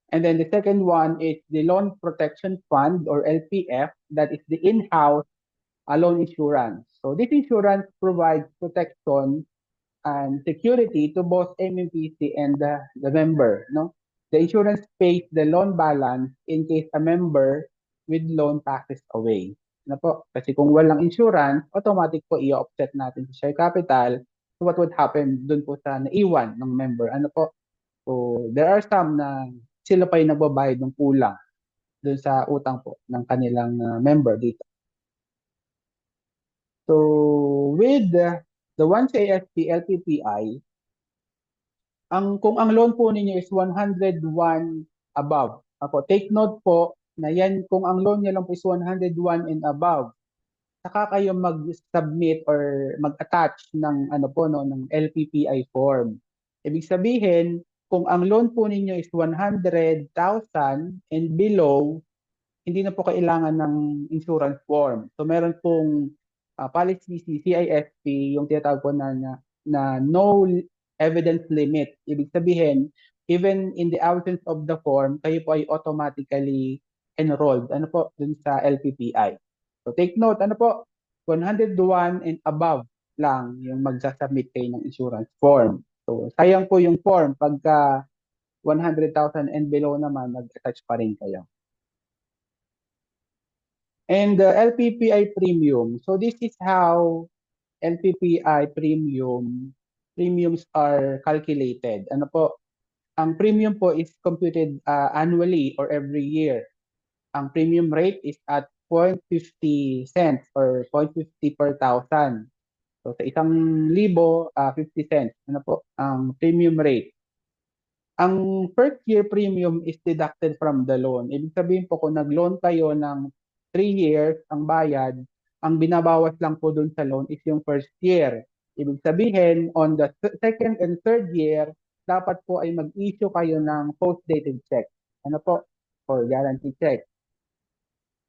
And then the second one is the Loan Protection Fund or LPF, that is the in-house loan insurance. So this insurance provides protection and security to both MMPC and the member. No, the insurance pays the loan balance in case a member with loan passes away. Ano po? Kasi kung walang insurance, automatic po i-offset natin sa share capital. So what would happen dun po sa naiwan ng member? Ano po? So there are some na sila pa yung nagbabayad ng kulang dun sa utang po ng kanilang member dito. So with the 1CASP LPPI, kung ang loan po ninyo is 101 above. Ako, take note po na yan kung ang loan niyo lang po is 101 and above, saka kayo mag-submit or mag-attach ng ano po no ng LPPI form. Ibig sabihin, kung ang loan po ninyo is 100,000 and below, hindi na po kailangan ng insurance form. So meron pong policy CISP, yung tinatawag po na no evidence limit. Ibig sabihin, even in the absence of the form, kayo po ay automatically enrolled. Ano po? Dun sa LPPI. So take note, ano po? 101 and above lang yung magsasubmit kayo ng insurance form. So sayang po yung form pagka 100,000 and below naman, mag-attach pa rin kayo. And the LPPI premium. So this is how LPPI premiums are calculated. Ano po? Ang premium po is computed annually or every year. Ang premium rate is at 0.50 cents or 0.50 per thousand. So sa 1,000, 50 cents. Ano po? Ang premium rate. Ang first year premium is deducted from the loan. Ibig sabihin po kung nag-loan kayo ng 3 years, ang bayad, ang binabawas lang po dun sa loan is yung first year. Ibig sabihin, on the second and third year, dapat po ay mag-issue kayo ng post-dated check. Ano po? Or guarantee check.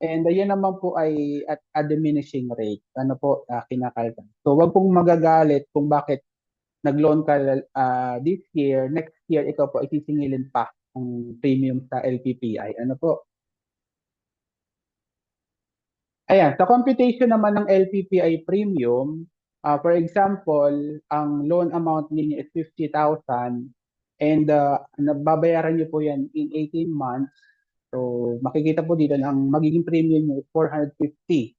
And yun naman po ay at a diminishing rate. Ano po, kinakalta. So wag pong magagalit kung bakit nag-loan ka this year, next year ikaw po isisingilin pa ang premium sa LPPI. Ano po? Ayan, sa computation naman ng LPPI premium, for example, ang loan amount ninyo is 50,000 and nababayaran niyo po yan in 18 months. So, makikita po dito na ang magiging premium niyo is 450.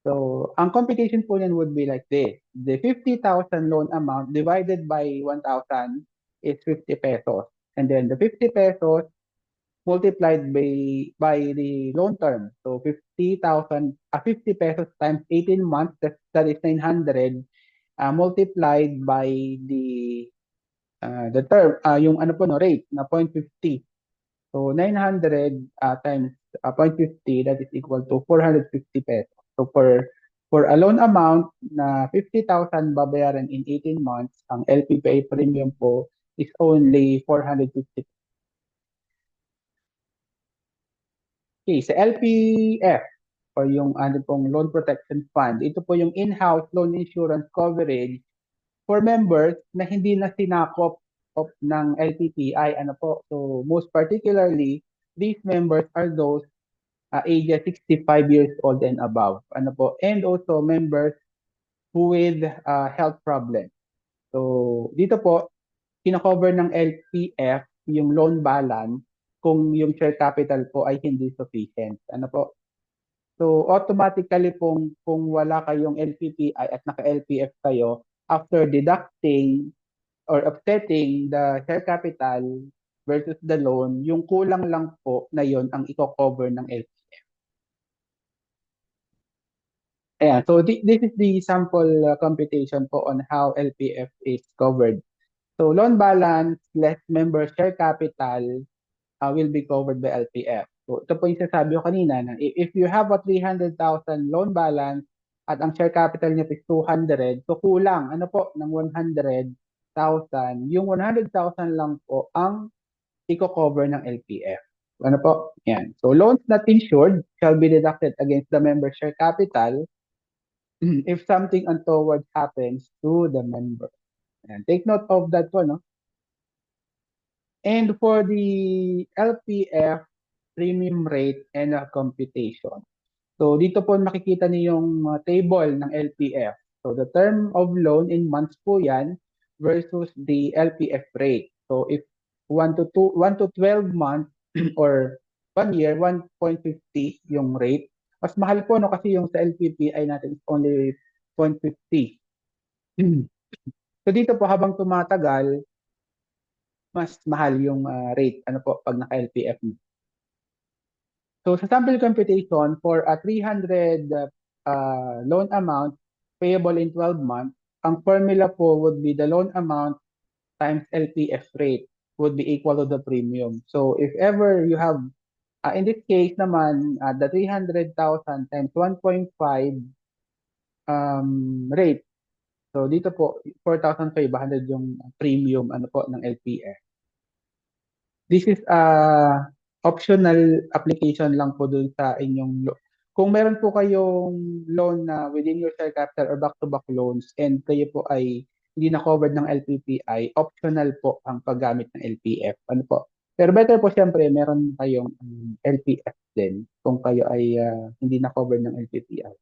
So, ang computation po niyan would be like this. The 50,000 loan amount divided by 1,000 is 50 pesos. And then the 50 pesos multiplied by the loan term. So 50,000, 50 pesos times 18 months, that is 900, multiplied by the term, yung ano po no, rate na 0.50. So 900 times 0.50, that is equal to 450 pesos. So for a loan amount na 50,000 babayaran in 18 months, ang LPPA premium po is only 450. Okay, sa LPF or yung ano pong Loan Protection Fund, ito po yung in-house loan insurance coverage for members na hindi na sinakop ng LPPI. Ano po? So most particularly, these members are those ages 65 years old and above. Ano po? And also members who with health problems. So dito po, kina-cover ng LPF yung loan balance kung yung share capital po ay hindi sufficient. Ano po? So automatically kung wala kayong LPPI at naka-LPF kayo, after deducting or offsetting the share capital versus the loan, yung kulang lang po na yon ang i-cover ng LPF. Ayan, so this is the sample computation po on how LPF is covered. So loan balance less member share capital will be covered by LPF. So ito po yung sasabi ko kanina na if you have a 300,000 loan balance at ang share capital niyo is 200, so kulang ano po ng 100,000, yung 100,000 lang po ang i-cover ng LPF. Ano po? Yan. So loans not insured shall be deducted against the member share capital if something untoward happens to the member. Ayan, take note of that po, no? And for the LPF premium rate and computation. So dito po makikita niyo yung table ng LPF. So the term of loan in months po yan versus the LPF rate. So if 1 to 12 months or 1 year, 1.50 yung rate. Mas mahal po no kasi yung sa LPPI natin is only 0.50. So dito po habang tumatagal, mas mahal yung rate ano po pag naka-LPF. So sa sample computation for a 300 loan amount payable in 12 months, ang formula po would be the loan amount times LPF rate would be equal to the premium. So if ever you have, in this case naman, the 300,000 times 1.5 rate. So dito po, 4,500 yung premium ano po ng LPF. This is optional application lang po dun sa inyong loan. Kung meron po kayong loan na within your share capital or back-to-back loans and kayo po ay hindi na covered ng LPPI, optional po ang paggamit ng LPF. Ano po? Pero better po siyempre meron kayong LPF din kung kayo ay hindi na covered ng LPPI.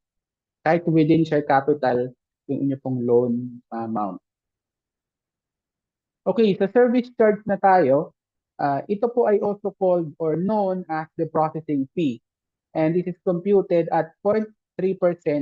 Kahit within share capital yung inyo pong loan amount. Okay, sa service charge na tayo. Ito po ay also called or known as the processing fee. And this is computed at 0.3%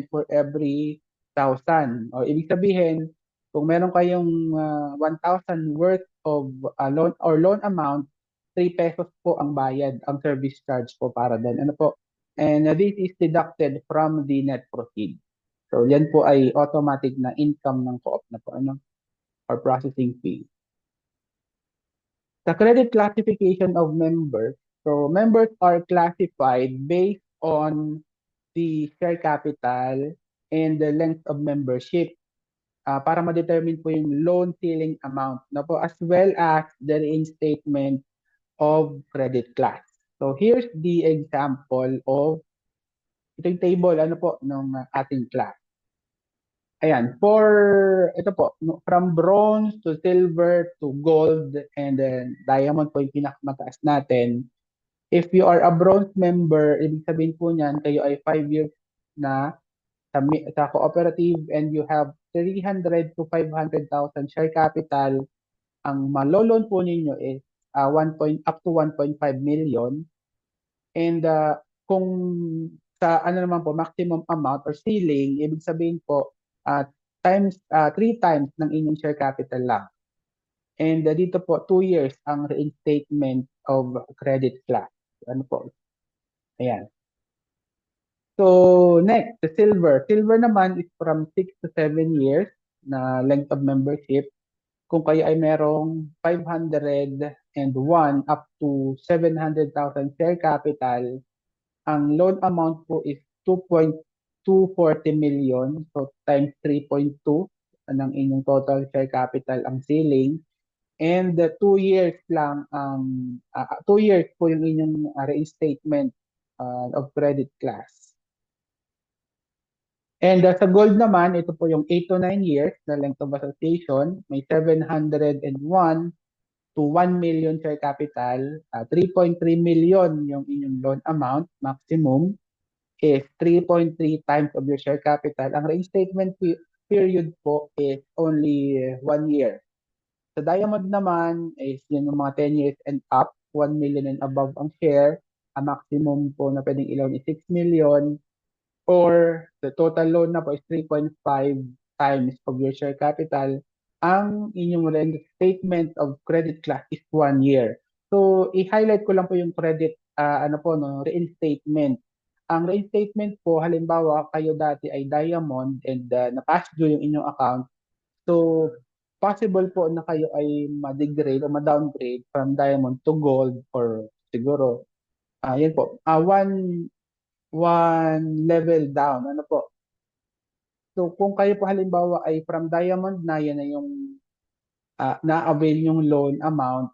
for every 1,000. O ibig sabihin, kung meron kayong 1,000 worth of loan or loan amount, 3 pesos po ang bayad, ang service charge po para doon. Ano po? And this is deducted from the net proceed. So yan po ay automatic na income ng co-op na po, ano? Or processing fee. The credit classification of members. So members are classified based on the share capital and the length of membership para ma-determine po yung loan ceiling amount na po as well as the reinstatement of credit class. So here's the example of itong table ano po ng ating class. Ayan, ito po, from bronze to silver to gold and then diamond po yung pinakamataas natin. If you are a bronze member, ibig sabihin po niyan, kayo ay 5 years na sa cooperative and you have 300 to 500,000 share capital, ang maloloan po ninyo is up to 1.5 million. And kung sa ano naman po, maximum amount or ceiling, ibig sabihin po, times 3 times ng inyong share capital lang. And dito po 2 years ang reinstatement of credit class. Ano po? Ayan. So next, the silver. Silver naman is from 6 to 7 years na length of membership. Kung kayo ay merong 501 up to 700,000 share capital, ang loan amount po is 2.240 million. So times 3.2 ng inyong total share capital ang ceiling. And 2 years lang ang 2 years po yung inyong reinstatement of credit class. And sa gold naman, ito po yung 8 to 9 years na length of association. May 701 to 1 million share capital. 3.3 million yung inyong loan amount, maximum is 3.3 times of your share capital. Ang reinstatement period po is only 1 year. Sa diamond naman is yun yung mga 10 years and up, 1 million and above ang share. Ang maximum po na pwedeng i-loan is 6 million. Or the total loan na po is 3.5 times of your share capital. Ang inyong reinstatement of credit class is 1 year. So, i-highlight ko lang po yung credit, reinstatement. Ang reinstatement po, halimbawa, kayo dati ay diamond and na-pass due yung inyong account. So, possible po na kayo ay ma-degrade o ma-downgrade from diamond to gold or siguro, yan po, one level down. Ano po? So, kung kayo po halimbawa ay from diamond na, yan na yung na-avail yung loan amount,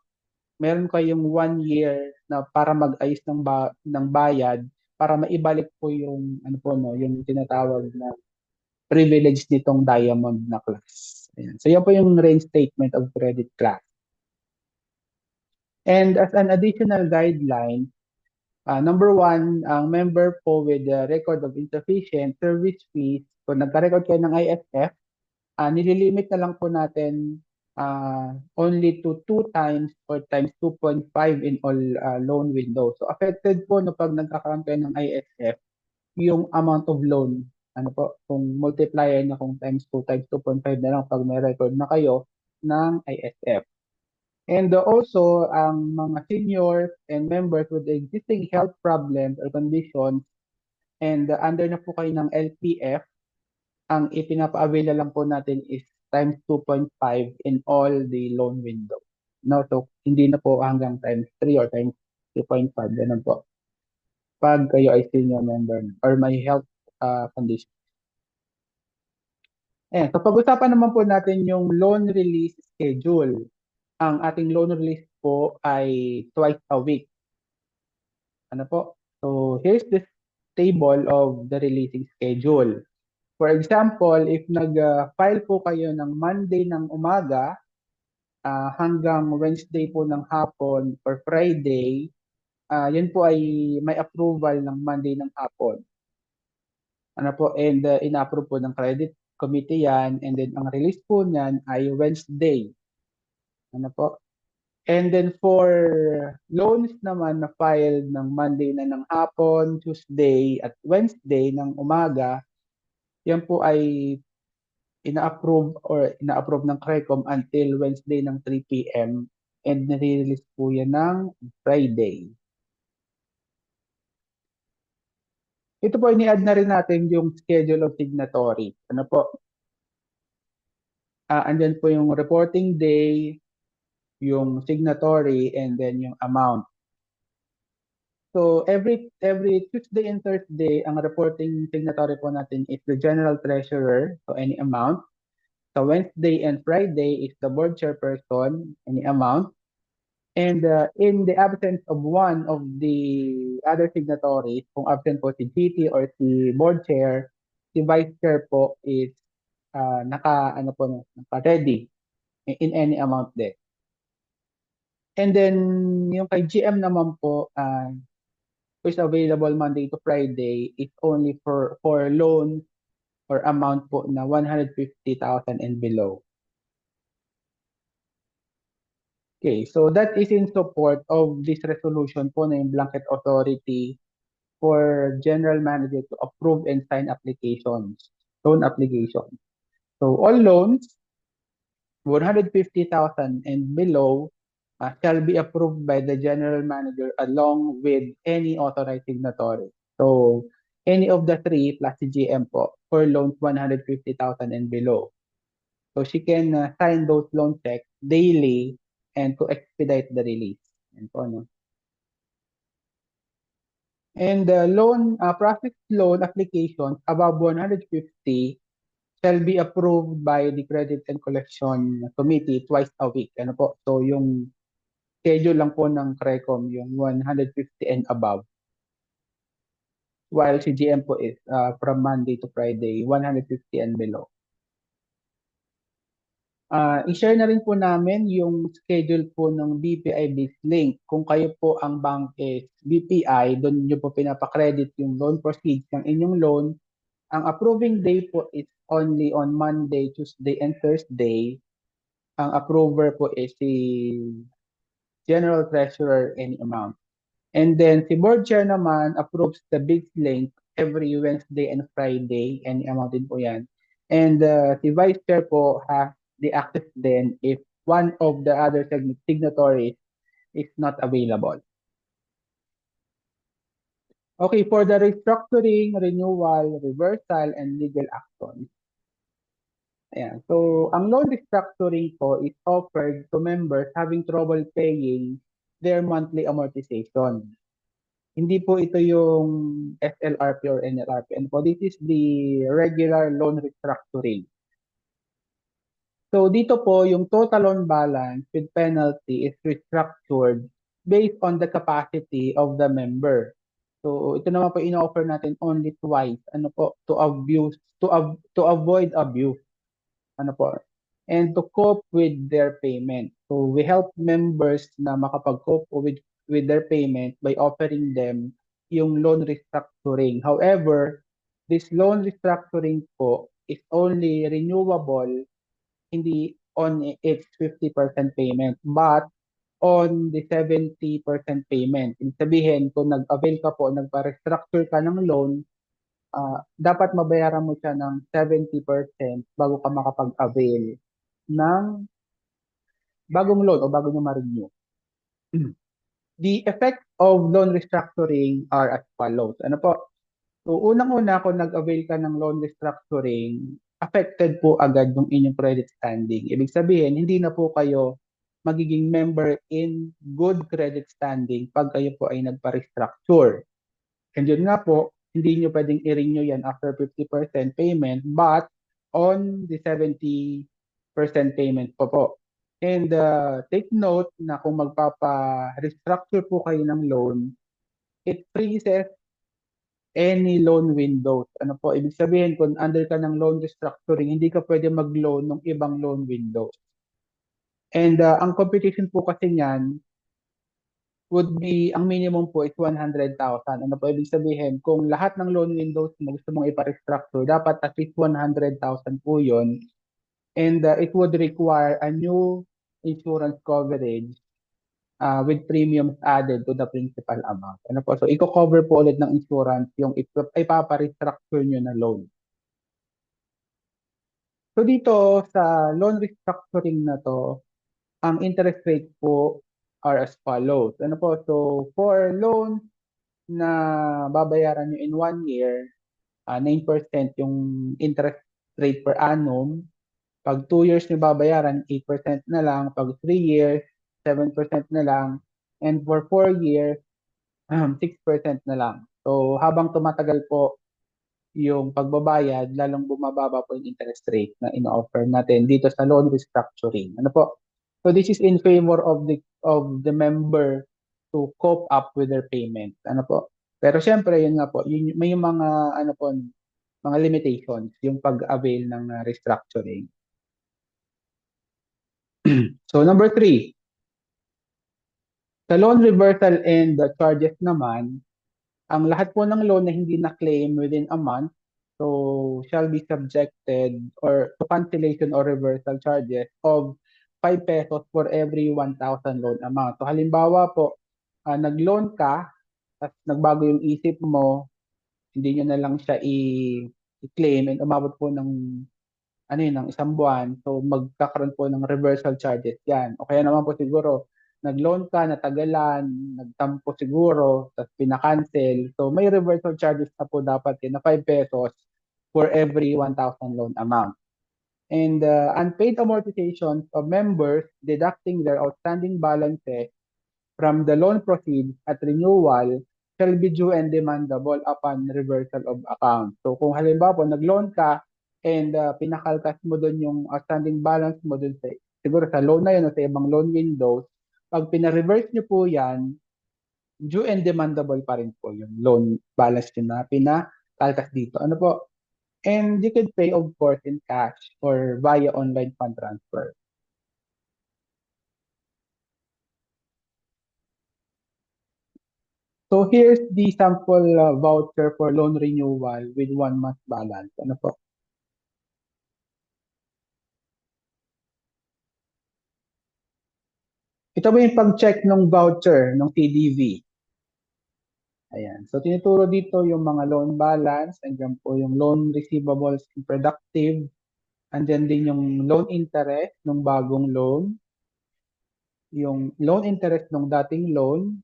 meron kayong 1 year na para mag-ayos ng bayad para maibalik po yung ano po no, yung tinatawag na privilege nitong diamond na class. Ayan. So yan po yung reinstatement of credit class. And as an additional guideline, number one, ang member po with the record of insufficient service fees, kung nagka-record kayo ng ISF, nililimit na lang po natin only to 2 times or times 2.5 in all loan windows. So affected po no pag nagkakaroon kayo ng ISF, yung amount of loan. Ano po, kung multiplier niya kung times 2 times 2.5 na lang pag may record na kayo ng ISF. And also, ang mga seniors and members with existing health problems or conditions and under na po kayo ng LPF, ang ipinapa-avail na lang po natin is times 2.5 in all the loan window. No, so hindi na po hanggang times 3 or times 2.5, ganun po. Pag kayo ay senior member or may health condition. Ayan, so pag-usapan naman po natin yung loan release schedule. Ang ating loan release po ay twice a week. Ano po? So here's the table of the releasing schedule. For example, if nag-file po kayo ng Monday ng umaga hanggang Wednesday po ng hapon or Friday, yun po ay may approval ng Monday ng hapon. Ano po, and ina-approve po ng credit committee yan, and then ang release po niyan ay Wednesday. Ano po? And then for loans naman na filed ng Monday na ng hapon, Tuesday at Wednesday ng umaga, yan po ay ina-approve ng CRECOM until Wednesday ng 3 p.m. and nare-release po yan ng Friday. Ito po, ini-add na rin natin yung schedule of signatory. Ano po? Andyan po yung reporting day, yung signatory, and then yung amount. So every Tuesday and Thursday, ang reporting signatory po natin is the General Treasurer, so any amount. So Wednesday and Friday is the Board Chairperson, any amount. And in the absence of one of the other signatories, kung absent po si GT or si Board Chair, si Vice Chair po is naka-ready in any amount din. And then yung kay GM naman po, is available Monday to Friday is only for loan or amount po na 150,000 and below. Okay, so that is in support of this resolution po na yung blanket authority for general manager to approve and sign applications, loan applications. So all loans 150,000 and below shall be approved by the general manager along with any authorized signatory. So any of the three plus the GM po for loans 150,000 and below. So she can sign those loan checks daily and to expedite the release. Yan po, no? And the processed loan applications above 150 shall be approved by the Credit and Collection Committee twice a week. Ano po? So yung schedule lang po ng CRECOM yung 150 and above. While si GM po is from Monday to Friday, 150 and below. I-share na rin po namin yung schedule po ng BPI BizLink. Kung kayo po ang bank is BPI, doon nyo po pinapakredit yung loan proceeds ng inyong loan. Ang approving day po is only on Monday, Tuesday, and Thursday. Ang approver po is si General Treasurer any amount. And then si Board Chair naman approves the BizLink every Wednesday and Friday. Any amount din po yan. And si Vice Chair po has the access then if one of the other signatories is not available. Okay, for the restructuring, renewal, reversal, and legal action. Ayan. So, ang loan restructuring po is offered to members having trouble paying their monthly amortization. Hindi po ito yung SLRP or NLRP. And po, this is the regular loan restructuring. So dito po, yung total loan balance with penalty is restructured based on the capacity of the member. So ito naman po ino-offer natin only twice. Ano po? To avoid abuse. Ano po? and to cope with their payment. So we help members na makapag-cope with their payment by offering them yung loan restructuring. However, this loan restructuring po is only renewable hindi on its 50% payment but on the 70% payment. Ibig sabihin, kung nag-avail ka po, nagpa-restructure ka ng loan, dapat mabayaran mo siya ng 70% bago ka makapag-avail ng bagong loan o bago nyo ma-renew. The effects of loan restructuring are as follows. Ano po? So, unang-una, kung nag-avail ka ng loan restructuring, affected po agad yung inyong credit standing. Ibig sabihin, hindi na po kayo magiging member in good credit standing pag kayo po ay nagpa-restructure. And yun nga po, hindi nyo pwedeng i-renew yan after 50% payment, but on the 70% payment po. And take note na kung magpapa-restructure po kayo ng loan, it freezes any loan windows. Ano po, ibig sabihin kung under ka ng loan restructuring, hindi ka pwede mag-loan ng ibang loan windows. And ang competition po kasi niyan would be, ang minimum po is 100,000. Ano po, ibig sabihin, kung lahat ng loan windows mo gusto mong ipa-restructure, dapat at least 100,000 po yun. And it would require a new insurance coverage with premiums added to the principal amount. Ano po? So, i-cover po ulit ng insurance yung ipapa-restructure nyo na loan. So, dito sa loan restructuring na to, ang interest rate po are as follows. Ano po? So, for loan na babayaran nyo in 1 year, 9% yung interest rate per annum. Pag 2 years nyo babayaran, 8% na lang. Pag 3 years, 7% na lang. And for 4 years, 6% na lang. So, habang tumatagal po yung pagbabayad, lalong bumababa po yung interest rate na ino-offer natin dito sa loan restructuring. Ano po? So, this is in favor of the member to cope up with their payment. Ano po? Pero syempre, yun nga po, may yung mga, ano po, mga limitations, yung pag-avail ng restructuring. So, number 3, sa loan reversal and the charges naman, ang lahat po ng loan na hindi na-claim within a month, so shall be subjected or to cancellation or reversal charges of 5 pesos for every 1,000 loan amount. So halimbawa po, nag-loan ka, tapos nagbago yung isip mo, hindi nyo na lang siya i-claim and umabot po ng ano yun, ng isang buwan, so magkakaroon po ng reversal charges yan. O kaya naman po siguro, nag-loan ka, natagalan, nagtampo siguro, tapos pinakancel. So may reversal charges na po dapat yun na 5 pesos for every 1,000 loan amount. And unpaid amortizations of members deducting their outstanding balances from the loan proceeds at renewal shall be due and demandable upon reversal of account. So kung halimbawa po nag-loan ka and pinakaltas mo doon yung outstanding balance mo doon sa siguro sa loan na yun o sa ibang loan windows, pag pina-reverse nyo po yan, due and demandable pa rin po yung loan balance nyo na pinakaltas dito. Ano po? And you can pay of course in cash or via online fund transfer. So here's the sample voucher for loan renewal with 1 month balance. Ano po? Ito ba yung pag-check ng voucher ng TDV? Ayan. So tinuturo dito yung mga loan balance. Andiyan po yung loan receivables and productive. Andiyan din yung loan interest ng bagong loan. Yung loan interest ng dating loan.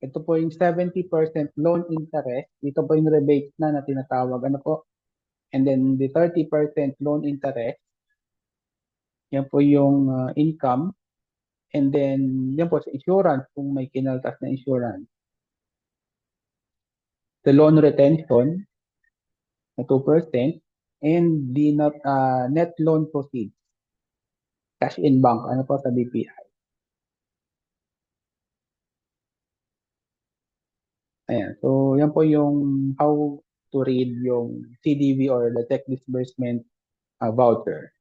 Ito po yung 70% loan interest. Dito po yung rebate na tinatawag. Ano po? And then the 30% loan interest. Yan po yung income. And then, yan po sa insurance, kung may kinaltas na insurance. The loan retention na 2%. And the net loan proceeds. Cash in bank. Ano po sa BPI? Ayan. So, yan po yung how to read yung CDV or the check disbursement voucher.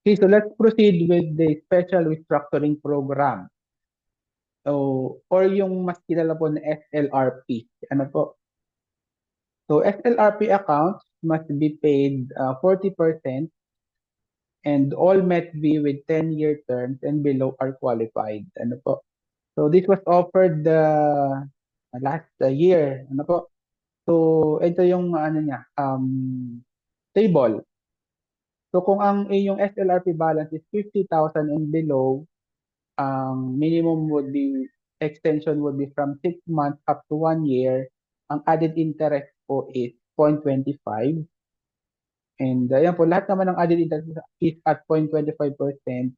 Okay, so let's proceed with the special restructuring program. So, or yung mas kilala po na SLRP. Ano po? So, SLRP accounts must be paid 40% and all met be with 10-year terms and below are qualified. Ano po? So, this was offered last year. Ano po? So, ito yung ano niya, table. So, kung ang inyong SLRP balance is 50,000 and below, ang minimum would be, extension would be from 6 months up to 1 year. Ang added interest po is 0.25. And ayan po, lahat naman ng added interest is at 0.25%.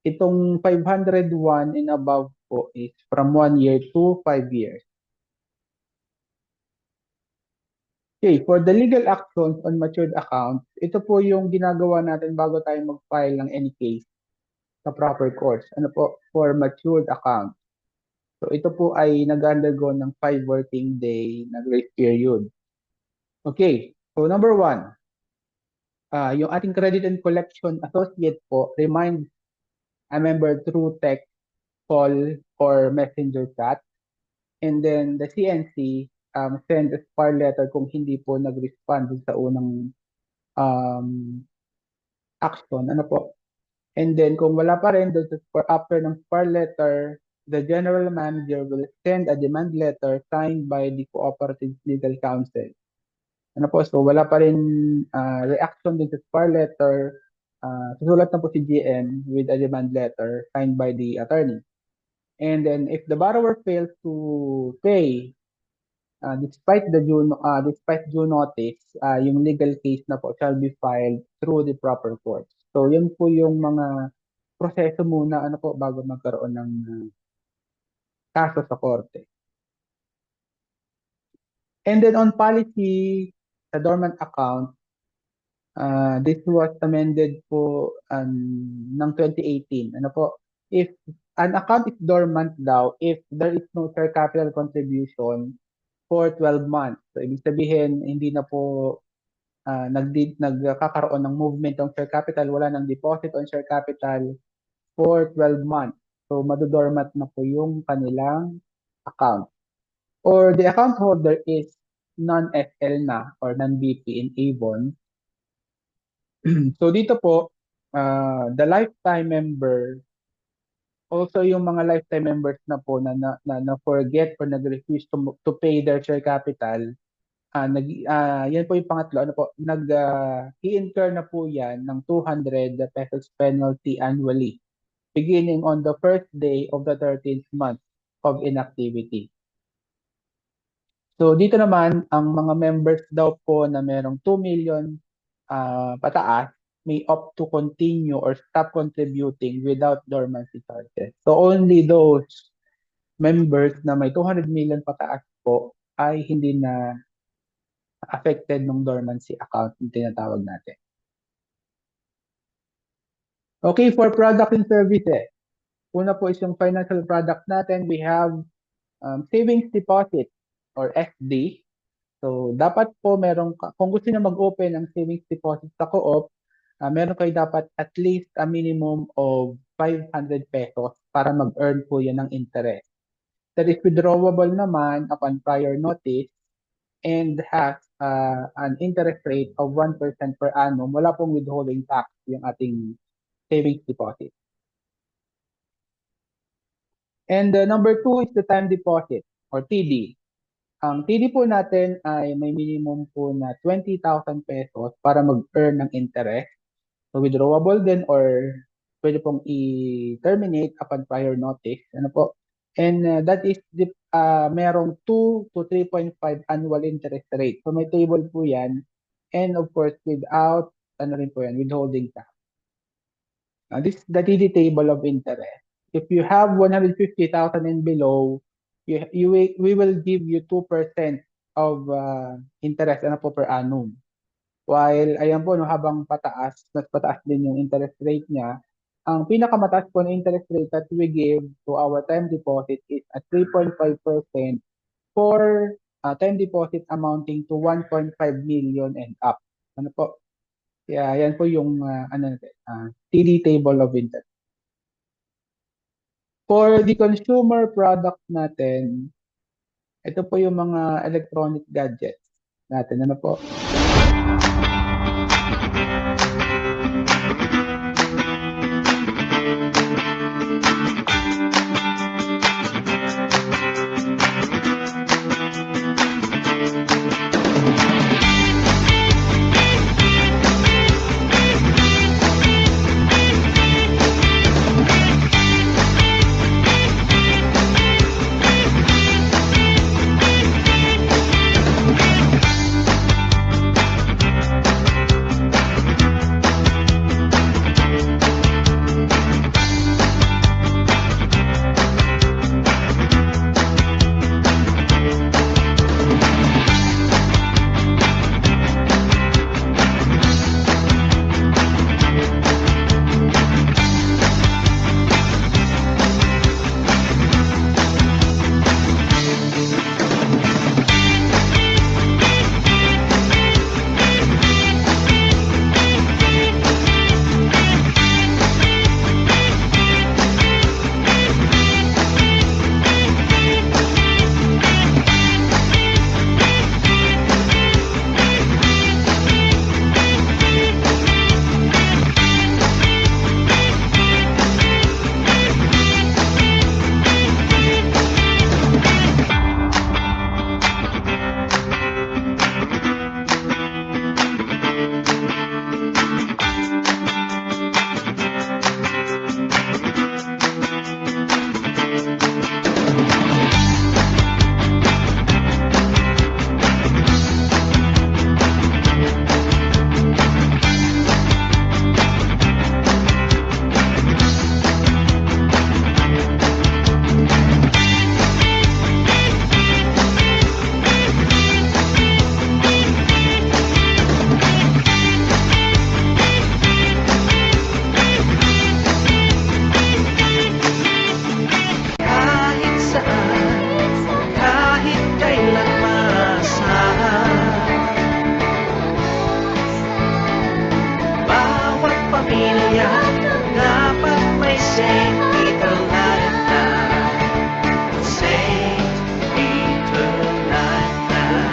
Itong 501 and above po is from 1 year to 5 years. Okay, for the legal actions on matured accounts, ito po yung ginagawa natin bago tayo mag-file ng any case sa proper courts. Ano po? For matured accounts. So ito po ay nag-undergo ng 5 working day na grace period. Okay, so number 1, yung ating credit and collection associate po reminds a member through text, call, or messenger chat. And then the CNC send a SPAR letter kung hindi po nag-respond dun sa unang action. Ano po? And then kung wala pa rin, after ng SPAR letter, the general manager will send a demand letter signed by the cooperative legal counsel. Ano po? So wala pa rin reaction din sa SPAR letter. Susulat na po si GM with a demand letter signed by the attorney. And then if the borrower fails to pay despite due notice, yung legal case na po shall be filed through the proper courts. So yun po yung mga proseso muna ano po bago magkaroon ng kaso sa korte. And then on policy sa dormant account, this was amended po ng 2018. Ano po? If an account is dormant daw, if there is no share capital contribution for 12 months. So, ibig sabihin, hindi na po nagkakaroon ng movement ng share capital, wala ng deposit on share capital for 12 months. So, madodormat na po yung kanilang account. Or the account holder is non-SL na or non-BP in Avon. So, dito po, the lifetime member, also yung mga lifetime members na po na forget or nag-refuse to pay their share capital, yan po yung pangatlo, ano po, i-incur na po yan ng 200 pesos penalty annually, beginning on the first day of the 13th month of inactivity. So dito naman, ang mga members daw po na merong 2 million pataas, may opt to continue or stop contributing without dormancy charges. So only those members na may 200 million pataas po ay hindi na affected ng dormancy account yung tinatawag natin. Okay, for product and services. Una po is yung financial product natin. We have savings deposit or SD. So, dapat po kung gusto niyo mag-open ng savings deposit sa co-op, meron kayo dapat at least a minimum of 500 pesos para mag-earn po yan ng interest. That is withdrawable naman upon prior notice and has an interest rate of 1% per annum. Wala pong withholding tax yung ating savings deposit. And number 2 is the time deposit or TD. Ang TD po natin ay may minimum po na 20,000 pesos para mag-earn ng interest. So withdrawable din or pwede pong i-terminate upon prior notice. Ano po? And that is merong 2 to 3.5 annual interest rate. So may table po yan. And of course, without, rin po yan, withholding tax. This is the TD table of interest. If you have 150,000 and below, we will give you 2% of interest ano po per annum. While ayan po, no, habang mas pataas din yung interest rate niya, ang pinakamataas po na interest rate that we give to our time deposit is at 3.5% for time deposit amounting to 1.5 million and up. Ano po? Kaya yan po yung TD table of interest. For the consumer product natin, ito po yung mga electronic gadgets natin. Ano po? Kahit saan, kahit kailan maasahan, bawat pamilya dapat may St. Peter Lantern. St. Peter Lantern.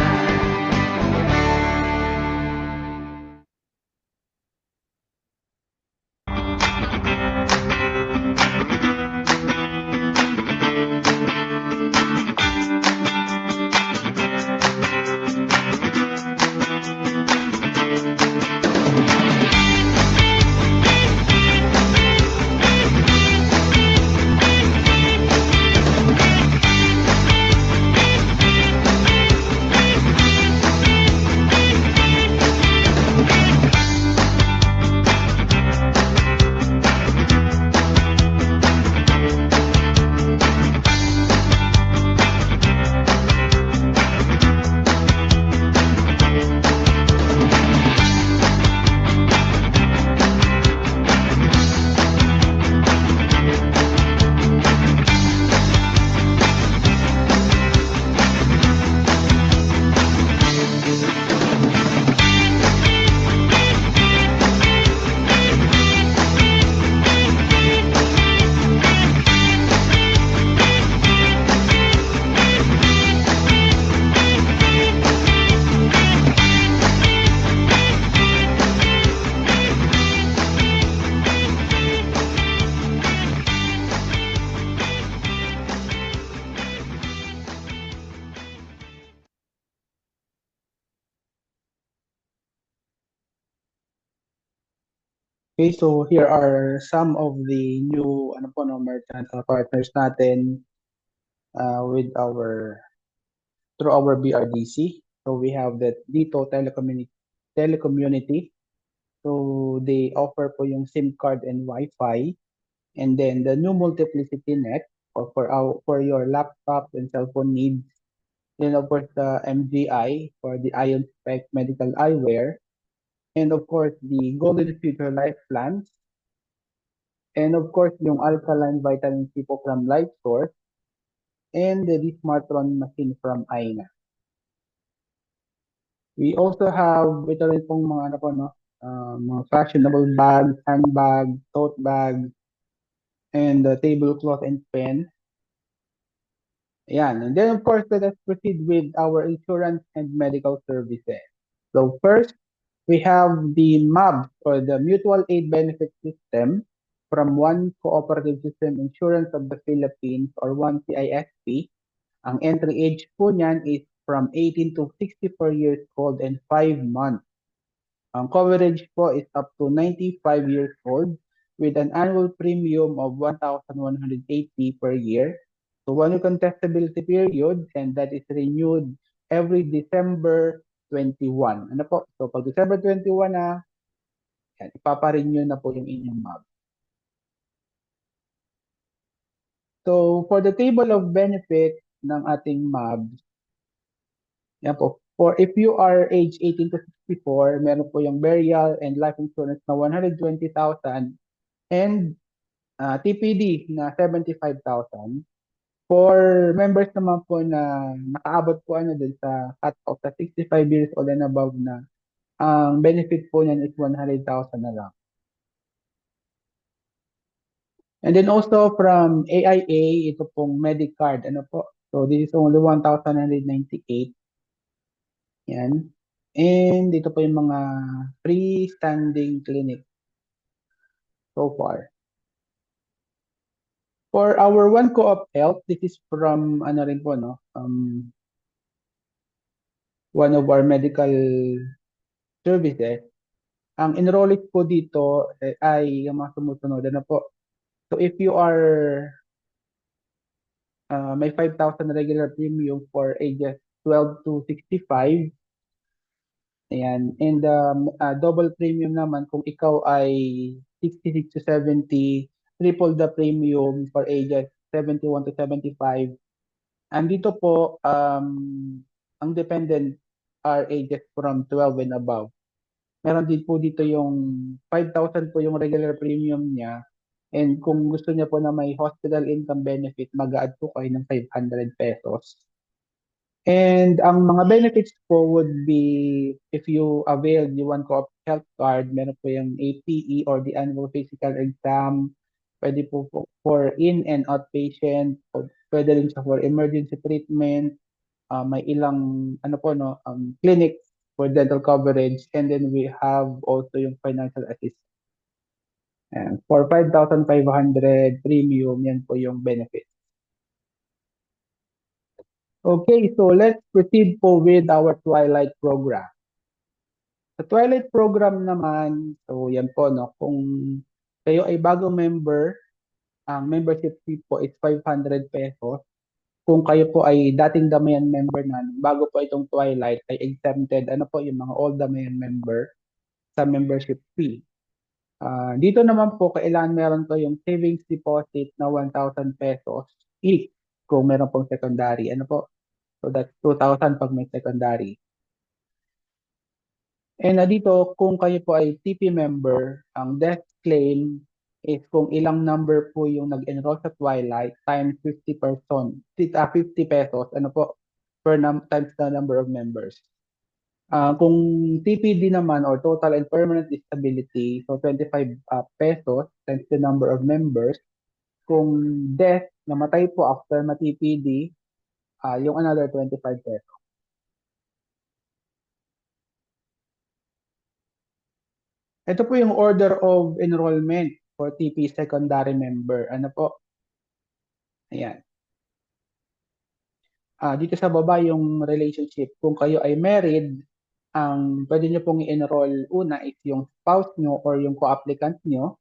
Okay, so here are some of the new merchant partners natin with our through our BRDC. So we have that Dito Telecommunity. So they offer po yung SIM card and Wi-Fi, and then the new Multiplicity Net for your laptop and cell phone needs. Then of course the MGI for the Ion Spec Medical Eyewear, and of course the Golden Future Life Plans, and of course yung Alkaline Vitamin C po from Light Source, and the Smartron machine from Aina. We also have ito rin pong mga ano po, no, mga fashionable bags, handbag, tote bag, and tablecloth and pen. Ayan. And then, of course, let us proceed with our insurance and medical services. So first, we have the MAB, or the Mutual Aid Benefit System, from One Cooperative System Insurance of the Philippines, or one CISP. Ang entry age po niyan is from 18 to 64 years old and 5 months. Ang coverage po is up to 95 years old with an annual premium of 1,180 per year. So one contestability period, and that is renewed every December 21. Ano po? So pag December 21 na, yan, ipaparenew na po yung inyong MAB. So for the table of benefit ng ating MAB, yan po. For if you are age 18 to 64, meron po yung burial and life insurance na 120,000 and TPD na 75,000. For members naman po na nakaabot po ano dun sa cut off sa 65 years old and above na, ang benefit po niyan is 100,000 na lang. And then also from AIA, ito pong Medicard, ano po? So this is only 1,998. Yan. And ito po yung mga freestanding clinic so far. For our One Co-op Health, this is from ano rin po, no? One of our medical services. Ang enrollees po dito ay yung mga sumusunod. Ano po? So if you are may 5,000 regular premium for ages 12 to 65, ayan. And double premium naman kung ikaw ay 66 to 70, triple the premium for ages 71 to 75. Andito po, ang dependent are ages from 12 and above. Meron din po dito yung 5,000 po yung regular premium niya. And kung gusto niya po na may hospital income benefit, mag-add po kayo ng 500 pesos. And ang mga benefits po would be, if you avail the One Co-op Health Card, meron po yung APE or the annual physical exam. Pwede po for in and outpatient. Pwede rin siya for emergency treatment. May ilang ano po no clinics for dental coverage, and then we have also yung financial assistance. And for 5,500 premium, yan po yung benefit. Okay, so let's proceed po with our Twilight program. Sa Twilight program naman, so yan po no, kung kayo ay bagong member, ang membership fee po is 500 pesos. Kung kayo po ay dating Damayan member na, bago po itong Twilight, ay exempted, ano po, yung mga old Damayan member sa membership fee. Dito naman po, kailangan meron po yung savings deposit na 1,000 pesos each kung meron pong secondary. Ano po? So that's 2,000 pag may secondary. And dito, kung kayo po ay TP member, ang death claim is kung ilang number po yung nag-enroll sa Twilight times 50 pesos, ano po, times the number of members. Kung TPD naman or total and permanent disability, so 25 pesos times the number of members. Kung death, namatay po after ma-TPD, yung another 25 pesos. Ito po yung order of enrollment for TP secondary member. Ano po? Ayan. Dito sa baba yung relationship. Kung kayo ay married, ang pwede nyo pong i-enroll una is yung spouse nyo or yung co-applicant nyo.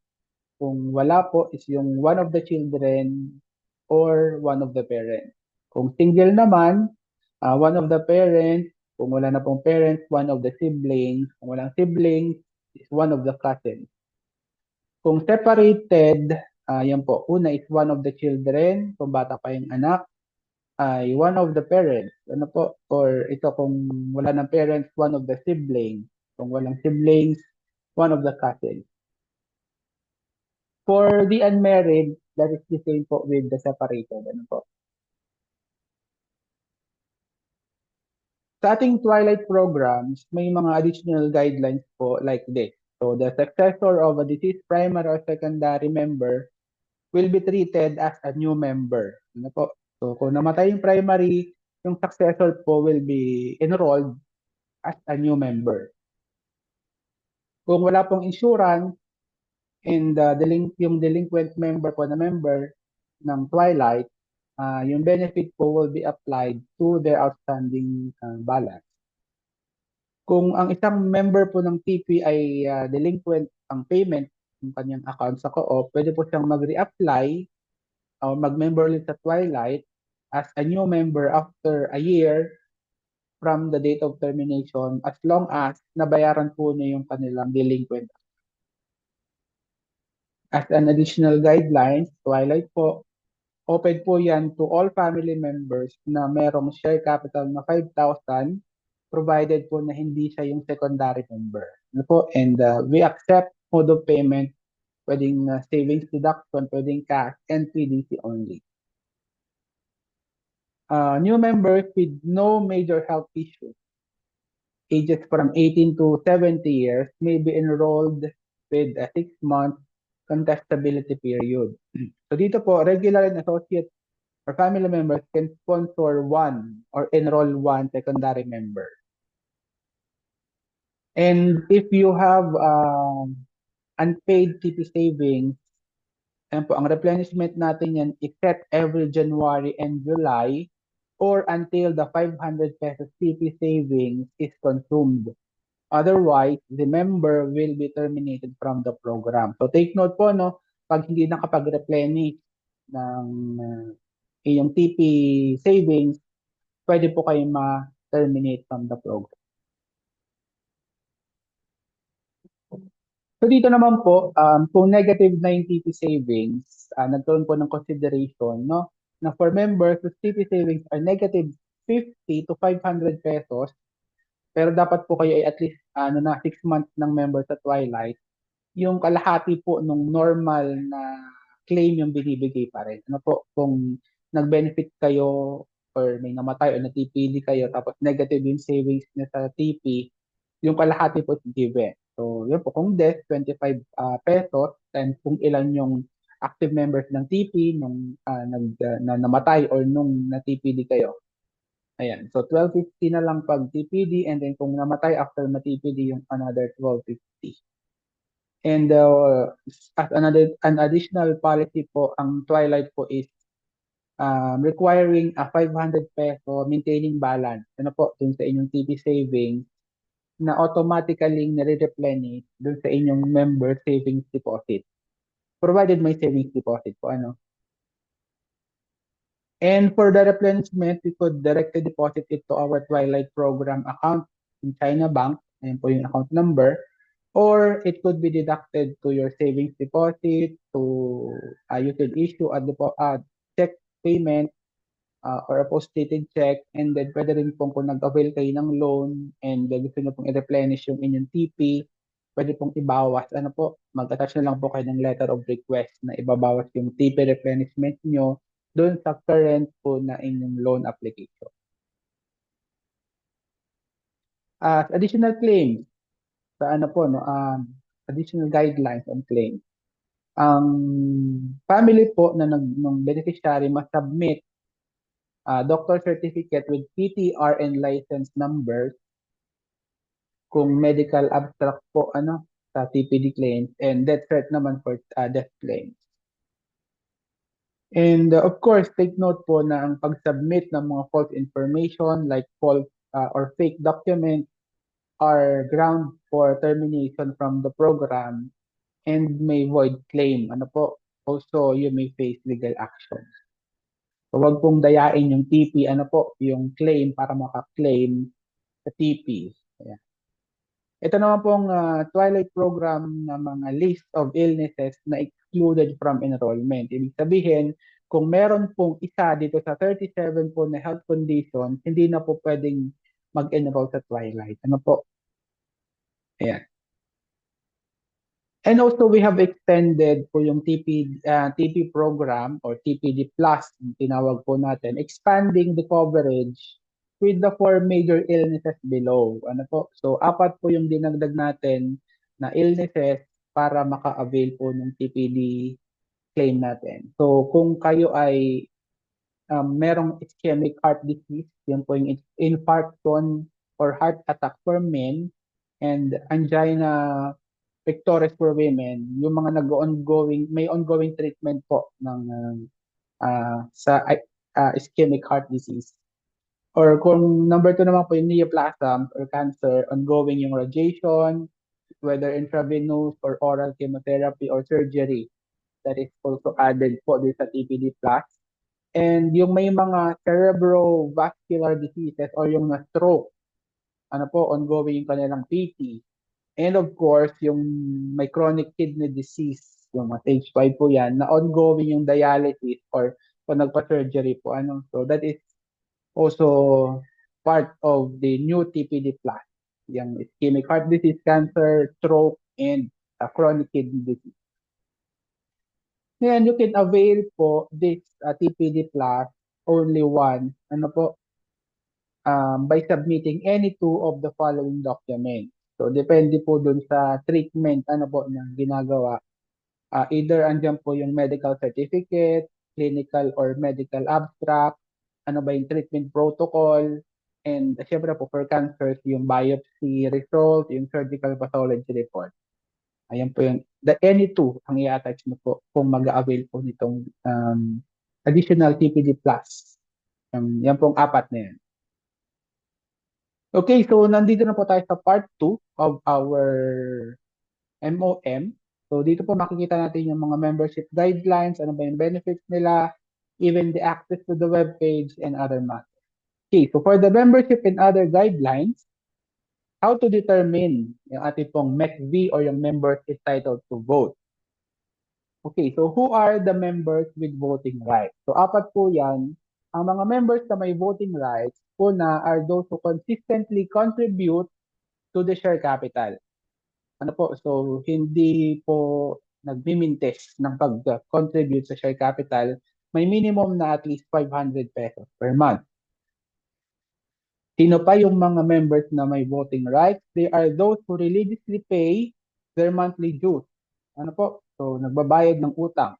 Kung wala po is yung one of the children or one of the parents. Kung single naman, one of the parents. Kung wala na pong parents, one of the siblings. Kung walang siblings, is one of the cousins. Kung separated, yan po, una is one of the children, kung bata pa yung anak, ay one of the parents. Ano po? Or ito kung wala ng parents, one of the siblings. Kung walang siblings, one of the cousins. For the unmarried, that is the same po with the separated. Ano po? Sa ating Twilight programs, may mga additional guidelines po like this. So the successor of a deceased primary or secondary member will be treated as a new member. Ano po? So kung namatay yung primary, yung successor po will be enrolled as a new member. Kung wala pong insurance and yung delinquent member po na member ng Twilight, yung benefit po will be applied to their outstanding balance. Kung ang isang member po ng TP ay delinquent ang payment ng kanyang account sa co-op, pwede po siyang mag-reapply o mag-member ulit sa Twilight as a new member after a year from the date of termination as long as nabayaran po niya yung kanilang delinquent. As an additional guidelines, Twilight po, open po yan to all family members na merong share capital na 5,000 provided po na hindi siya yung secondary member. Ano po? And we accept mode of payment, pwedeng savings deduction, pwedeng cash, and PDC only. New members with no major health issues, ages from 18 to 70 years, may be enrolled with a 6-month contestability period. So dito po, regular and associate or family members can sponsor one or enroll one secondary member. And if you have unpaid TP savings, ayan po, ang replenishment natin yan is set every January and July or until the 500 pesos TP savings is consumed. Otherwise, the member will be terminated from the program. So take note po, no, pag hindi nakapag-replenish ng iyong TP savings, pwede po kayo ma-terminate from the program. So dito naman po, kung negative na yung TP savings, nagkaroon po ng consideration, no, na for members whose TP savings are negative 50 to 500 pesos, pero dapat po kayo ay at least 6 months ng member sa Twilight, yung kalahati po nung normal na claim yung binibigay pa rin. Ano po, kung nag-benefit kayo or may namatay or na-TPD kayo tapos negative yung savings niya sa TP, yung kalahati po is given. So, yun po, kung death, 25 pesos, and kung ilan yung active members ng TP nung na namatay or nung na-TPD kayo. Ayan. So, 1250 na lang pag TPD, and then kung namatay after ma-TPD, yung another 1250. And as an additional policy po, ang Twilight po is requiring a 500 peso maintaining balance. Ano po, dun sa inyong TP savings na automatically nare-replenish dun sa inyong member savings deposit. Provided may savings deposit po, ano. And for the replenishment, we could directly deposit it to our Twilight program account in China Bank. Ayan po yung account number. Or it could be deducted to your savings deposit, to you could issue a check payment or a post-dated check, and then pwede rin pong kung nag-avail kayo ng loan and gusto nyo pong i-replenish yung inyong TP, pwede pong ibawas. Ano po, mag-attach na lang po kayo ng letter of request na ibabawas yung TP replenishment nyo doon sa current po na inyong loan application. As additional claims, sa ano po, no, additional guidelines on claim. Ang family po na ng beneficiary must submit doctor certificate with PTR and license numbers kung medical abstract po ano sa TPD claims, and death cert naman for death claims. And of course, take note po na ang pag-submit ng mga false information like false or fake documents are ground for termination from the program and may void claim. Ano po? Also, you may face legal action. So, wag pong dayain yung TP, ano po, yung claim para maka-claim sa TP. Ayan. Ito naman pong Twilight program na mga list of illnesses na excluded from enrollment. Ibig sabihin, kung meron pong isa dito sa 37 po na health conditions, hindi na po pwedeng mag-enroll sa Twilight. Ano po? Ayan. And also, we have extended po yung TP program or TPD Plus, yung tinawag po natin, expanding the coverage with the four major illnesses below. Ano po? So, apat po yung dinagdag natin na illnesses para maka-avail po ng TPD claim natin. So, kung kayo ay merong ischemic heart disease, yun po yung infarction or heart attack for men, and angina pectoris for women, yung mga nag-ongoing, may ongoing treatment po ng sa ischemic heart disease. Or kung number two naman po yung neoplasm or cancer, ongoing yung radiation, whether intravenous or oral chemotherapy or surgery, that is also added po din sa TPD plus. And yung may mga cerebrovascular diseases or yung na-stroke, ano po, ongoing yung kanilang PT. And of course, yung may chronic kidney disease, yung mga stage 5 po yan, na ongoing yung dialysis or kung nagpa-surgery po. Ano? So that is also part of the new TPD plus. Yung ischemic heart disease, cancer, stroke, and chronic kidney disease. Ngayon, you can avail po this TPD plus only once, ano po, by submitting any two of the following documents. So, depende po dun sa treatment, ano po, na ginagawa. Either andyan po yung medical certificate, clinical or medical abstract, ano ba yung treatment protocol, and syempre po for cancers, yung biopsy result, yung surgical pathology report. Ayan po yung, the any two ang i-attach mo po kung mag-avail po nitong additional TPD plus. Yan pong apat na yan. Okay, so nandito na po tayo sa part 2 of our MOM. So dito po makikita natin yung mga membership guidelines, ano ba yung benefits nila, even the access to the web page and other matters. Okay, so for the membership and other guidelines, how to determine yung ating pong MECV or yung members entitled to vote. Okay, so who are the members with voting rights? So apat po yan. Ang mga members na may voting rights, una are those who consistently contribute to the share capital. Ano po, so hindi po nagmimintes ng pag-contribute sa share capital, may minimum na at least 500 pesos per month. Sino pa yung mga members na may voting rights? They are those who religiously pay their monthly dues. Ano po? So, nagbabayad ng utang.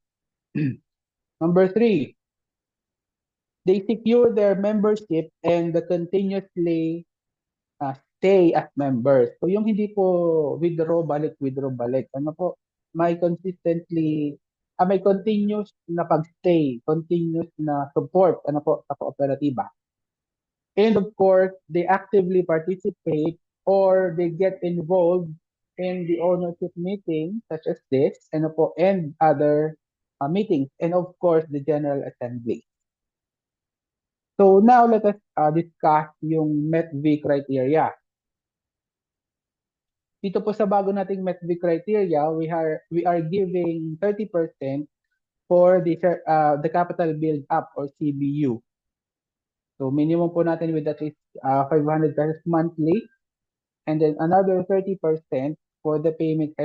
Number 3, they secure their membership and continuously stay as members. So, yung hindi po withdraw balik. Ano po? May consistently, may continuous na pag-stay, continuous na support, ano po, sa kooperatiba. And of course, they actively participate or they get involved in the ownership meeting such as this and other meetings, and of course, the General Assembly. So now let us discuss yung METV criteria. Dito po sa bago nating METV criteria, we are giving 30% for the capital build up or CBU. So minimum po natin with at least 500 pesos monthly. And then another 30% for the payment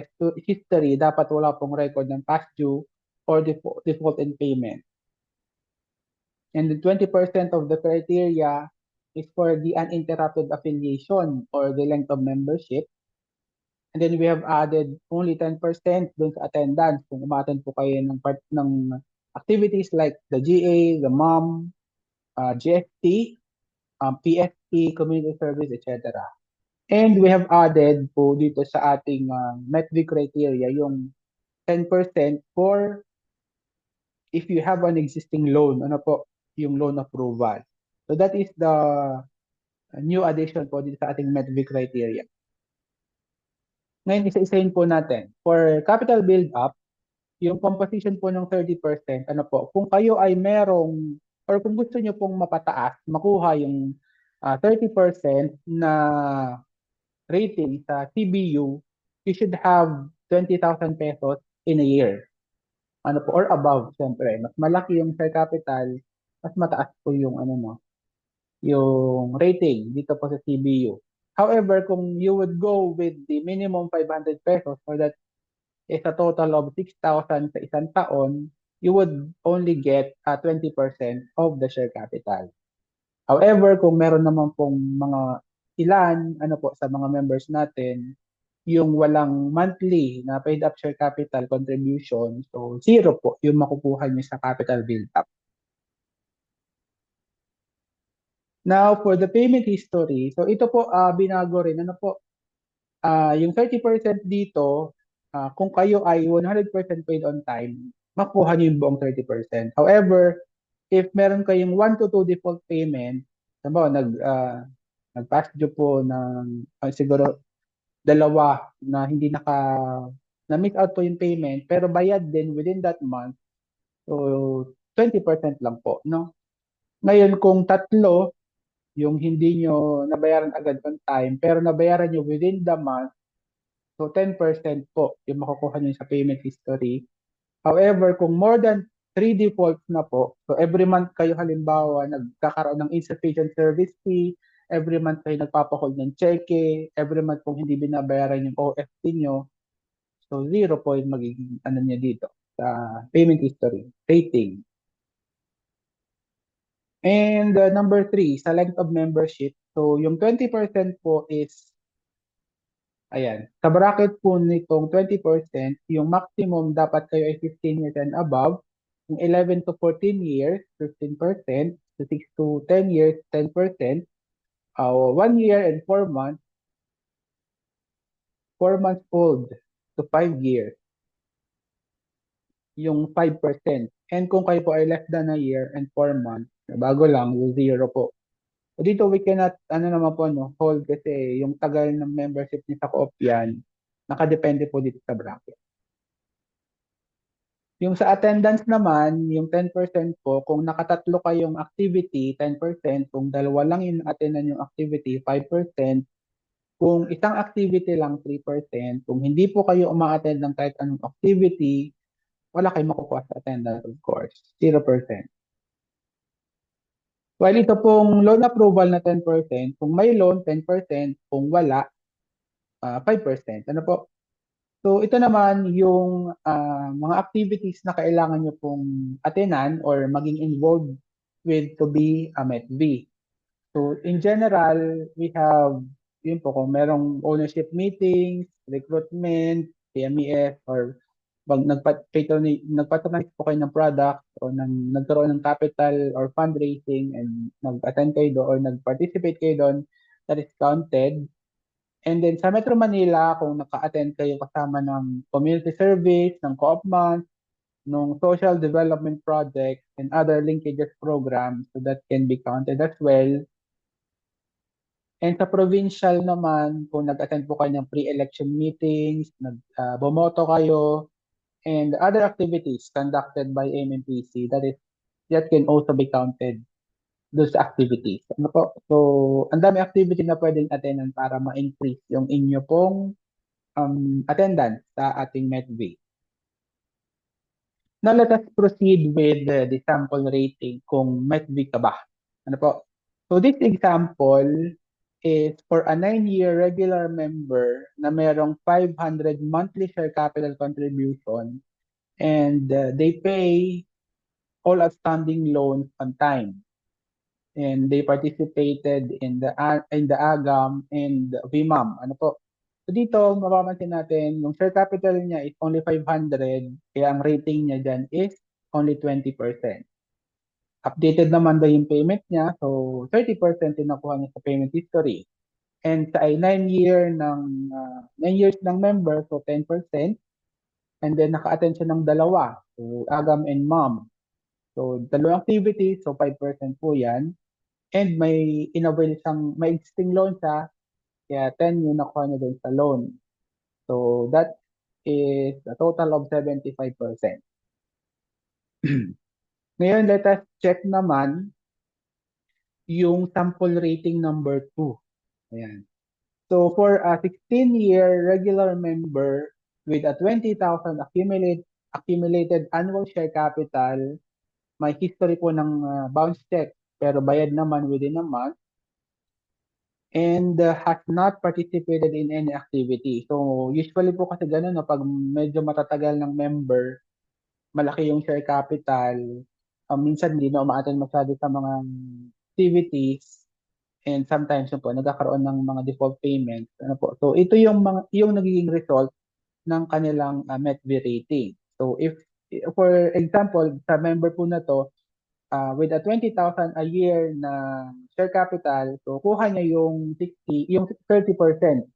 history. Dapat wala pong record ng past due or default in payment. And the 20% of the criteria is for the uninterrupted affiliation or the length of membership. And then we have added only 10% dun sa attendance kung umattend po kayo ng part ng activities like the GA, the MOM, GST, PSP, community service, etc. And we have added po dito sa ating METV criteria yung 10% for if you have an existing loan, ano po, yung loan approval. So that is the new addition po dito sa ating METV criteria. Ngayon, isa-isahin po natin. For capital build-up, yung composition po ng 30%, ano po, kung kayo ay merong, or kung gusto nyo pong mapataas, makuha yung 30% na rating sa CBU, you should have 20,000 pesos in a year. Ano po, or above, syempre. Mas malaki yung share capital, mas mataas po yung yung rating dito po sa CBU. However, kung you would go with the minimum 500 pesos, or that is a total of 6,000 sa isang taon, you would only get 20% of the share capital. However, kung meron naman pong mga ilan sa mga members natin yung walang monthly na paid up share capital contribution, so zero po yung makukuha niyo sa capital build up. Now, for the payment history, so ito po binago rin. Yung 30% dito, kung kayo ay 100% paid on time, makuha niyo yung buong 30%. However, if meron kayong 1 to 2 default payment, sabi nag-pass due po ng siguro dalawa na hindi na-miss out po yung payment, pero bayad din within that month, so 20% lang po, no? Ngayon, kung tatlo, yung hindi nyo nabayaran agad on time, pero nabayaran nyo within the month, so 10% po yung makukuha nyo sa payment history. However, kung more than 3 defaults na po, so every month kayo halimbawa nagkakaroon ng insufficient service fee, every month kayo nagpapahold ng cheque, every month kung hindi binabayaran yung OFT nyo, so zero po yung magiging niya dito sa payment history rating. And number 3, sa length of membership, so yung 20% po is, ayan, sa bracket po nitong 20%, yung maximum dapat kayo ay 15 years and above, yung 11 to 14 years, 15%, to 6 to 10 years, 10%, 1 year and 4 months, 4 months old to 5 years, yung 5%. And kung kayo po ay less than a year and 4 months, bago lang, yung zero po. So dito we cannot, hold kasi yung tagal ng membership ni sa co-op yan, nakadepende po dito sa bracket. Yung sa attendance naman, yung 10% po, kung nakatatlo kayong activity, 10%, kung dalawa lang yung attendan yung activity, 5%, kung isang activity lang, 3%, kung hindi po kayo uma-attend ng kahit anong activity, wala kayong makukuha sa attendance, of course, 0%. While ito pong loan approval na 10%, kung may loan, 10%, kung wala, 5%. Ano po? So ito naman yung mga activities na kailangan nyo pong attenan or maging involved with to be a METV. So in general, we have, yun po, kung merong ownership meetings, recruitment, PMES, or pag nagpatronize po kayo ng product o nagkaroon ng capital or fundraising and nag-attend kayo doon or nag-participate kayo doon, that is counted. And then sa Metro Manila, kung naka-attend kayo kasama ng community service, ng co-op month, ng social development project, and other linkages programs, so that can be counted as well. And sa provincial naman, kung nag-attend po kayo ng pre-election meetings, bumoto kayo, and other activities conducted by MMPC, that can also be counted those activities. Ano po? So, ang dami activity na pwedeng attendan para ma-increase yung inyo pong attendance sa ating METV. Now, let us proceed with the sample rating kung METV ka ba. Ano po? So, this example is for a 9-year regular member na merong 500 monthly share capital contribution and they pay all outstanding loans on time. And they participated in the AGAM and VMAM. Ano po? So dito, mapapansin natin, yung share capital niya is only 500, kaya ang rating niya dyan is only 20%. Updated naman daw yung payment niya, so 30% yung nakuha niya sa payment history. And sa 9 years ng member, so 10%. And then naka-attend siya ng dalawa, so AGAM and MAM. So dalawang activities, so 5% po yan. And may existing loan siya, kaya 10 yung nakuha niya doon sa loan. So that is a total of 75%. Ngayon, let us check naman yung sample rating number 2. Ayan. So for a 16-year regular member with a 20,000 accumulated annual share capital, may history po ng bounce check pero bayad naman within a month, and has not participated in any activity. So usually po kasi ganun, no, pag medyo matatagal ng member, malaki yung share capital, minsan hindi na umaattend masyado sa mga activities, and sometimes yun po, nagkakaroon ng mga default payments. Ano po. So, ito yung yung nagiging result ng kanilang METV rating. So, for example, sa member po na to, with a 20,000 a year na share capital, so kuha niya yung 60, yung 30%.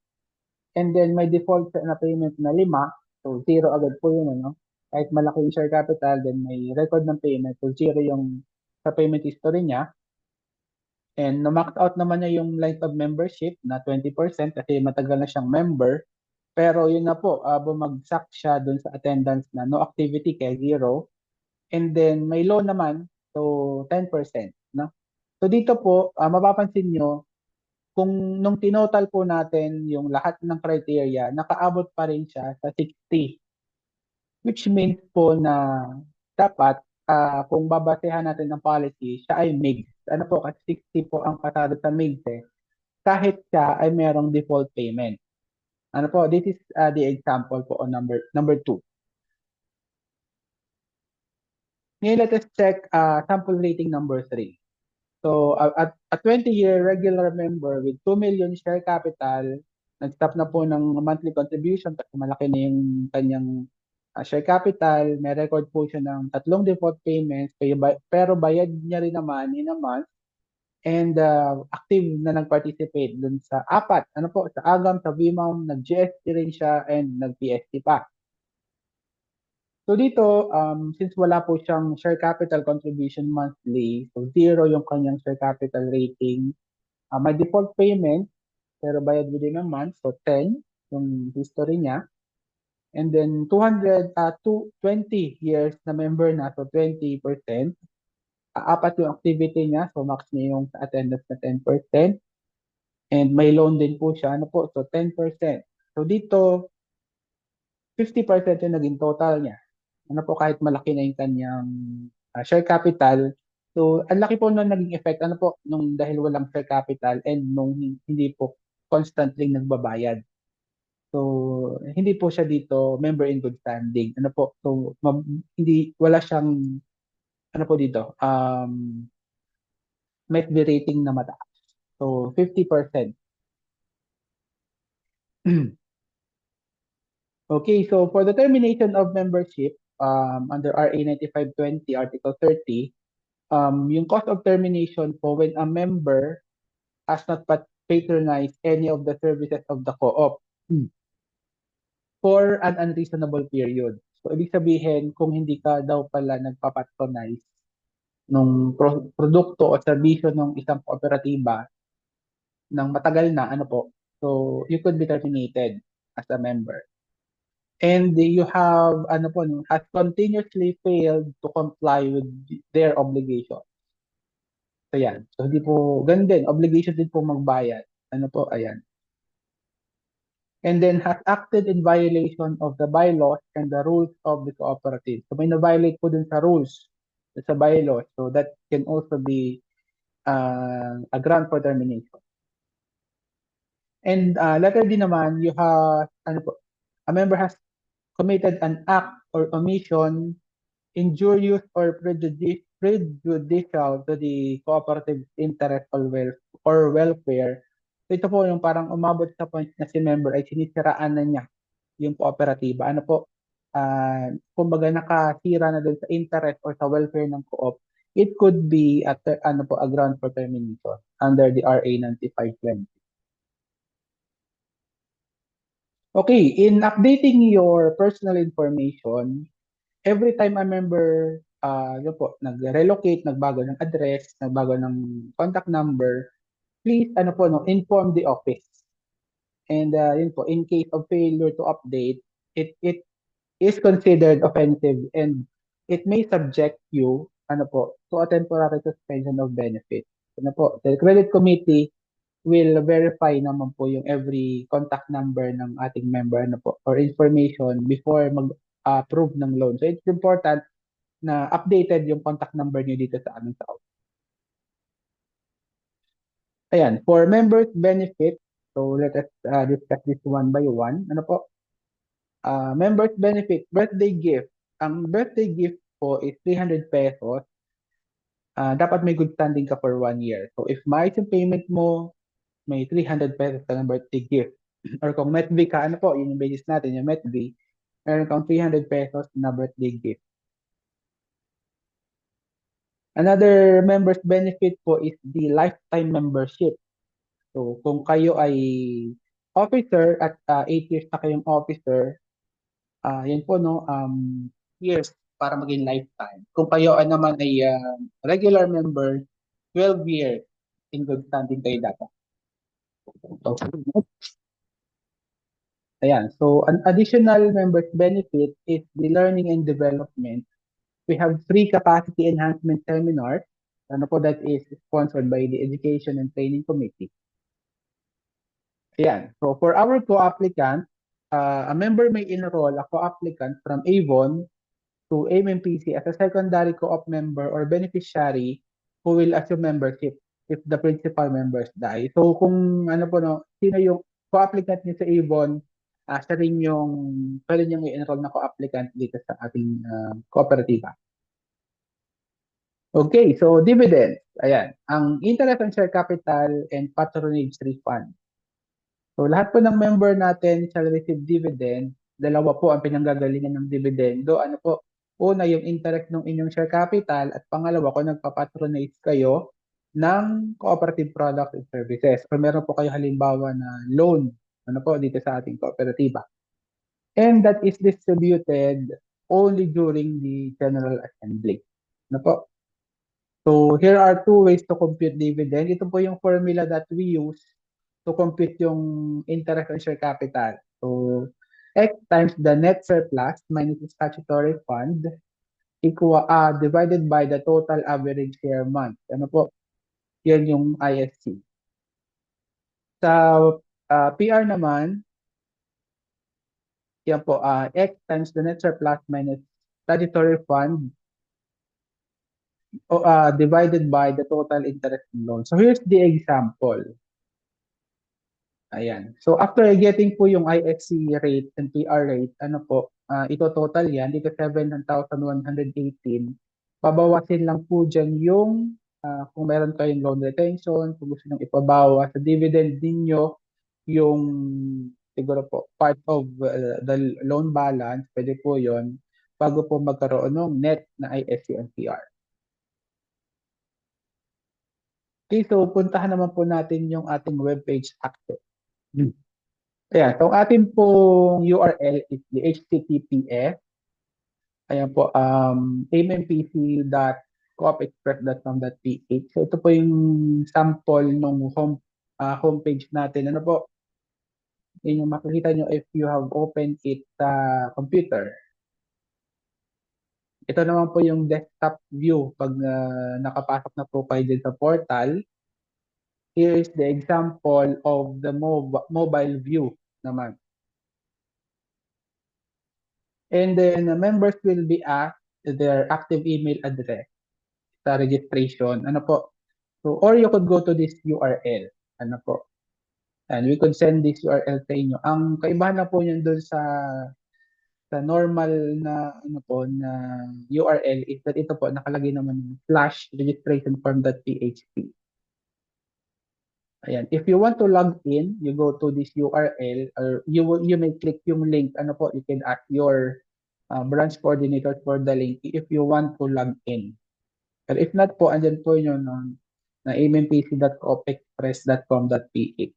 And then may default na payment na 5, so zero agad po yun, ano? Kahit malaki yung share capital, then may record ng payment, so zero yung sa payment history niya. And na-max out naman niya yung length of membership na 20% kasi matagal na siyang member. Pero yun na po, bumagsak siya dun sa attendance na no activity kaya zero. And then may loan naman, so 10%. No? So dito po, mapapansin nyo, kung nung tinotal po natin yung lahat ng criteria, nakaabot pa rin siya sa 60. Which means po na dapat kung babasehan natin ng policy, siya ay MIGS. Ano po, kasi 60 po ang pasado sa MIGS eh. Kahit siya ay merong default payment. Ano po, this is the example po on number 2. Ngayon, let us check sample rating number 3. So, a 20-year regular member with 2 million share capital, nag-stop na po ng monthly contribution kasi malaki na yung kanyang share capital, may record po siya ng 3 default payments, pero bayad niya rin naman in a month, and active na nag-participate dun sa 4. Ano po, sa AGAM, sa VMAM, nag-GST rin siya, and nag-PST pa. So dito, since wala po siyang share capital contribution monthly, so zero yung kanyang share capital rating, may default payment, pero bayad within a month, so 10 yung history niya. And then 20 years na member na, so 20%. Apat yung activity niya, so max niya yung attendance na 10%. And may loan din po siya, ano po, so 10%. So dito, 50% yung naging total niya. Ano po, kahit malaki na yung kanyang share capital. So, ang laki po nung naging effect, ano po, nung dahil walang share capital and nung hindi po constantly nagbabayad. So, hindi po siya dito member in good standing. Ano po, so, wala siyang, ano po dito, METB rating na mataas. So, 50%. Okay, so for the termination of membership, under RA 9520, Article 30, yung cost of termination po when a member has not patronized any of the services of the co-op for an unreasonable period. So, ibig sabihin, kung hindi ka daw pala nagpapatronize ng produkto o serbisyo ng isang kooperatiba ng matagal na, ano po, so you could be terminated as a member. And you have, ano po, has continuously failed to comply with their obligation. So, yan. So, hindi po, ganun din, obligation din po magbayad. Ano po, ayan. And then has acted in violation of the bylaws and the rules of the cooperative. So, may na-violate po dun sa rules, sa bylaws. So, that can also be a ground for termination. And letter D naman, you have, ano po, a member has committed an act or omission injurious or prejudicial to the cooperative interest or welfare. So ito po yung parang umabot sa point na si member ay sinisiraan na niya yung kooperatiba. Ano po, kumbaga nakasira na doon sa interest or sa welfare ng co-op, it could be ano po, a ground for termination under the RA 9520. Okay, in updating your personal information, every time a member yun po, nag-relocate, nagbago ng address, nagbago ng contact number, please ano po no, inform the office. And yun po, in case of failure to update, it is considered offensive and it may subject you ano po to a temporary suspension of benefits. Ano po, the credit committee will verify naman po yung every contact number ng ating member ano po or information before mag-approve ng loan. So it's important na updated yung contact number niyo dito sa amin sa office. Ayan, for members benefit, so let us discuss this one by one. Ano po? Members benefit, birthday gift. Ang birthday gift po is 300 pesos. dapat may good standing ka for 1 year. So if maayos yung payment mo, may 300 pesos ka ng birthday gift. Or kung MetV ka, ano po, yun yung basis natin, yung MetV, meron kang 300 pesos na birthday gift. Another member's benefit po is the lifetime membership. So kung kayo ay officer at 8 years na kayong officer, yun po no, years para maging lifetime. Kung kayo naman ay regular member, 12 years in good standing kayo dapat. So, ayan. So, an additional members benefit is the learning and development. We have free capacity enhancement seminars. Ano po, that is sponsored by the Education and Training Committee. Ayan. So, for our co-applicants, a member may enroll a co-applicant from Avon to AMMPC as a secondary co-op member or beneficiary who will assume membership if the principal members die. So kung ano po no, sino yung co-applicant niyo sa Avon, siya rin yung pwede niyong i-enroll na co-applicant dito sa ating kooperatiba. Okay, so dividends. Ayan, ang interest on share capital and patronage refund. So lahat po ng member natin shall receive dividend. Dalawa po ang pinanggagalingan ng dividendo. Ano po? Una, yung interest ng inyong share capital at pangalawa, kung nagpa-patronize kayo ng cooperative products and services. Kung meron po kayo halimbawa na loan, ano po, dito sa ating kooperatiba. And that is distributed only during the General Assembly. Ano po? So here are two ways to compute dividend. Ito po yung formula that we use to compute yung interest on share capital. So, X times the net surplus minus the statutory fund divided by the total average share month. Ano po? Yan yung ISC. Sa PR naman, yan po, X times the net surplus minus statutory fund divided by the total interest loan. So, here's the example. Ayan. So after getting po yung IFC rate and PR rate, ano po, ito total yan, dito 7,118. Babawasin lang po dyan yung kung meron kayong loan retention, kung gusto nyo ipabawa sa dividend ninyo, yung siguro po part of the loan balance, pwede po yon bago po magkaroon ng net na IFC and PR. Okay, so puntahan naman po natin yung ating webpage access. Ayan, so ating pong URL is the https. Ayan po, ampc.coopexpress.com.ph. So ito po yung sample ng homepage natin. Ano po, yun yung makikita nyo if you have opened it sa computer. Ito naman po yung desktop view pag nakapasok na po kayo dyan sa portal. Here is the example of the mobile view naman. And then members will be asked their active email address sa registration. Ano po? So, or you could go to this URL. Ano po? And we could send this URL sa inyo. Ang kaibahan na po yun doon sa normal na ano po na URL is that ito po nakalagay naman yung /registrationform.php. Ayan. If you want to log in, you go to this URL or you may click yung link. Ano po? You can ask your branch coordinator for the link if you want to log in. But if not po, andyan po yun na ampc.coopexpress.com.ph.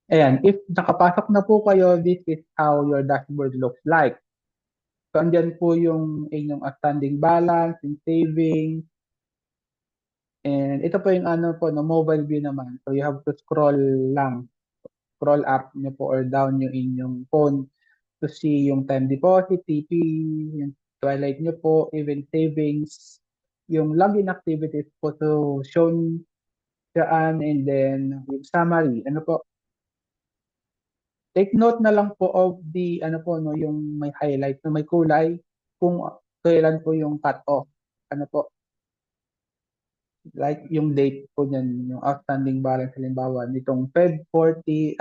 Ayan, if nakapasok na po kayo, this is how your dashboard looks like. So, andyan po yung inyong outstanding balance, yung savings. And ito po yung ano po, no, mobile view naman. So, you have to scroll lang. Scroll up nyo po or down yung inyong phone to see yung time deposit, TP, yung twilight nyo po, even savings, yung login activities po to shown dyan, and then yung summary, ano po. Take note na lang po of the, ano po, no, yung may highlight, no, may kulay, kung kailan po yung cut-off. Ano po, like yung date po niyan, yung outstanding balance, halimbawa, nitong Feb 15,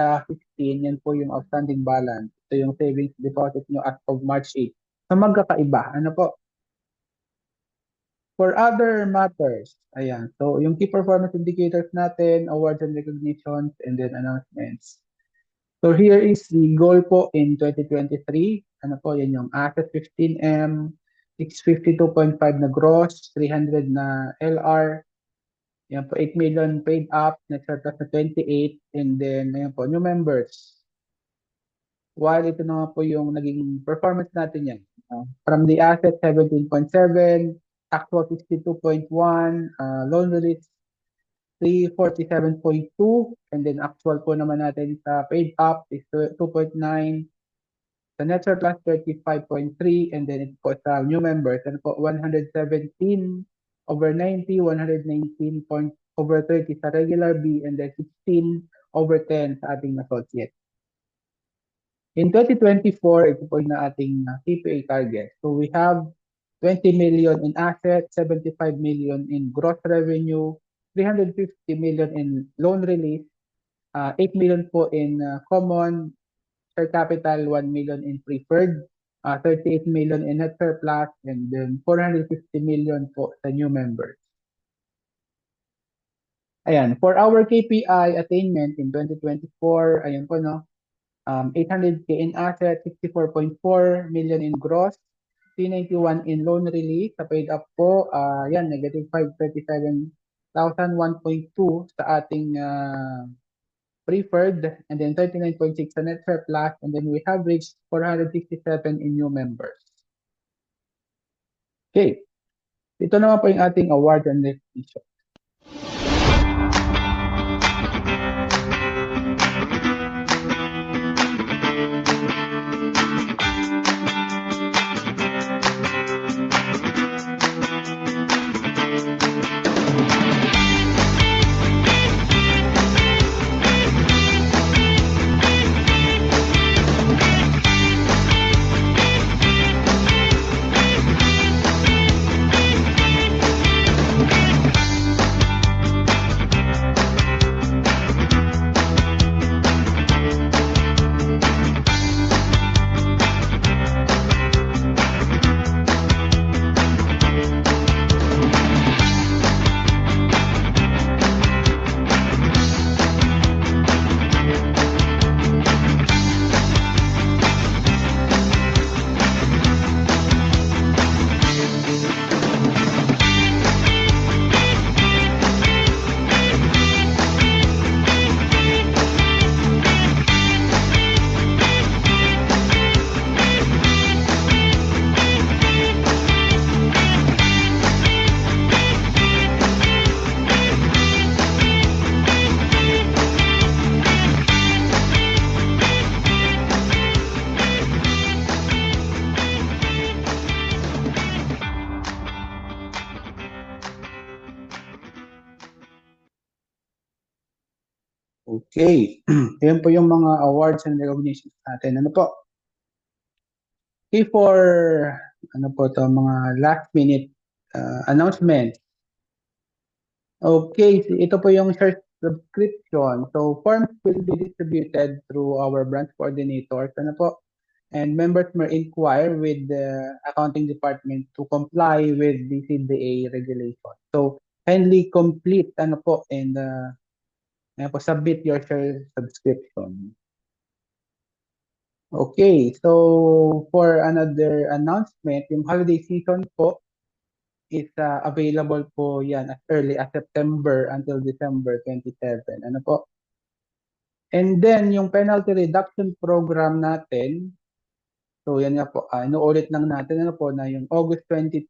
yan po yung outstanding balance. Ito yung savings deposit nyo as of March 8. So magkakaiba, ano po? For other matters, ayan. So, yung key performance indicators natin, awards and recognitions, and then announcements. So, here is the goal po in 2023. Ano po, yan yung asset 15M, 652.5 na gross, 300 na LR, yan po, 8 million paid up, nag-surplus na 28, and then, ayan po, new members. While ito na nga po yung naging performance natin yan. From the asset, 17.7, actual 62.1, loan release 347.2, and then actual po naman natin sa paid up is 2.9, sa net surplus 35.3, and then ito po sa new members, ano po, 117 over 90, 119 point over 30 sa regular B, and then 16 over 10 sa ating associate. In 2024, ito po yung ating CPA target. So we have 20 million in assets, 75 million in gross revenue, 350 million in loan release, 8 million po in common share capital, 1 million in preferred, 38 million in net surplus, and then 450 million po sa new members. Ayan, for our KPI attainment in 2024, ayan po no, 800K in asset, 64.4 million in gross, 391 in loan release, sa paid up po, yan, negative 537,000, 1.2 sa ating preferred, and then 39.6 sa net surplus, and then we have reached 467 in new members. Okay, ito naman po yung ating award and recognition. Okay. Yan po yung mga awards and recognitions natin. Ano po? Okay, for ano po to, mga last minute announcement. Okay, ito po yung share subscription. So forms will be distributed through our branch coordinators. Ano po? And members may inquire with the accounting department to comply with the CDA regulation. So kindly complete ano po and submit your share subscription. Okay, so for another announcement, yung holiday season po is available po yan as early as September until December 27. Ano po? And then yung penalty reduction program natin, so yan nga po, inuulit lang natin ano po na yung August 22,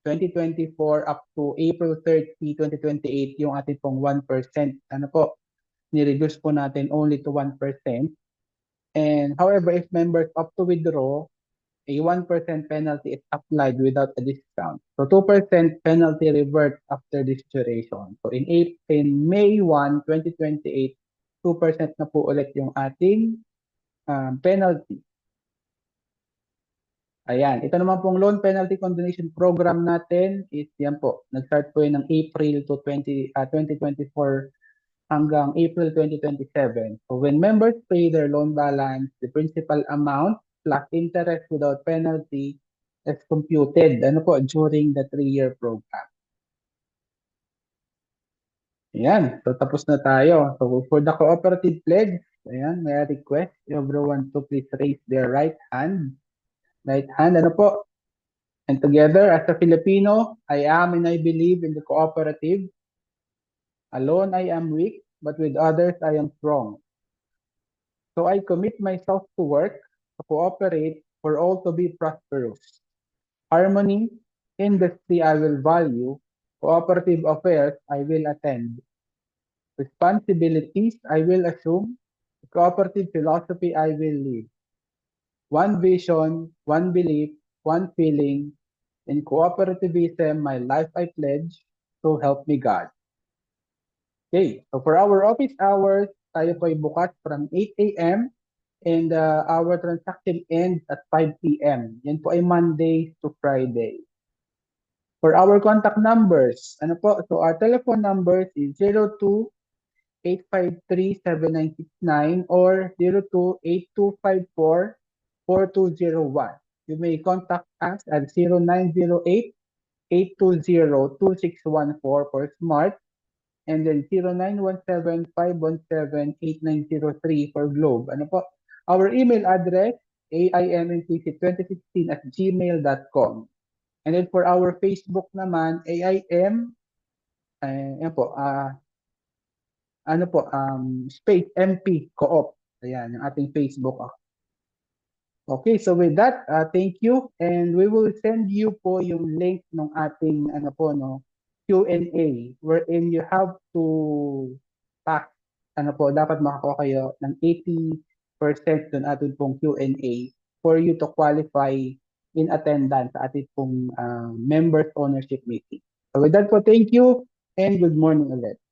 2024 up to April 30, 2028 yung ating pong 1%. Ano po? Ni-reduce po natin only to 1%. And however, if members opt to withdraw, a 1% penalty is applied without a discount. So 2% penalty reverts after this duration. So in May 1, 2028, 2% na po ulit yung ating penalty. Ayan, ito naman pong loan penalty condonation program natin is yan po. Nag-start po yun ng April to 2024 hanggang April 2027. So when members pay their loan balance, the principal amount plus interest without penalty, is computed during the 3-year program. Ayan, so tapos na tayo. So for the cooperative pledge, ayan, may I request everyone to please raise their right hand. Right hand, And together, as a Filipino, I am and I believe in the cooperative. Alone I am weak, but with others I am strong. So I commit myself to work, to cooperate, for all to be prosperous. Harmony, industry I will value, cooperative affairs I will attend. Responsibilities I will assume, cooperative philosophy I will live. One vision, one belief, one feeling. In cooperativism, my life I pledge, so help me God. Okay, so for our office hours, tayo po ay bukas from 8 a.m. and our transaction ends at 5 p.m. Yan po ay Monday to Friday. For our contact numbers, So our telephone numbers is 02-853-7969 or 02-8254-4201. You may contact us at 0908-820-2614 for Smart and then 0917-517-8903 for Globe. Our email address, aimntc2016@gmail.com. And then for our Facebook naman, AIM, space MP Co-op. Ayan, yung ating Facebook. Okay, so with that, thank you. And we will send you po yung link ng ating Q&A wherein you have to pass, dapat makakuha kayo ng 80% dun ating pong Q&A for you to qualify in attendance sa ating pong members ownership meeting. So with that po, thank you and good morning ulit.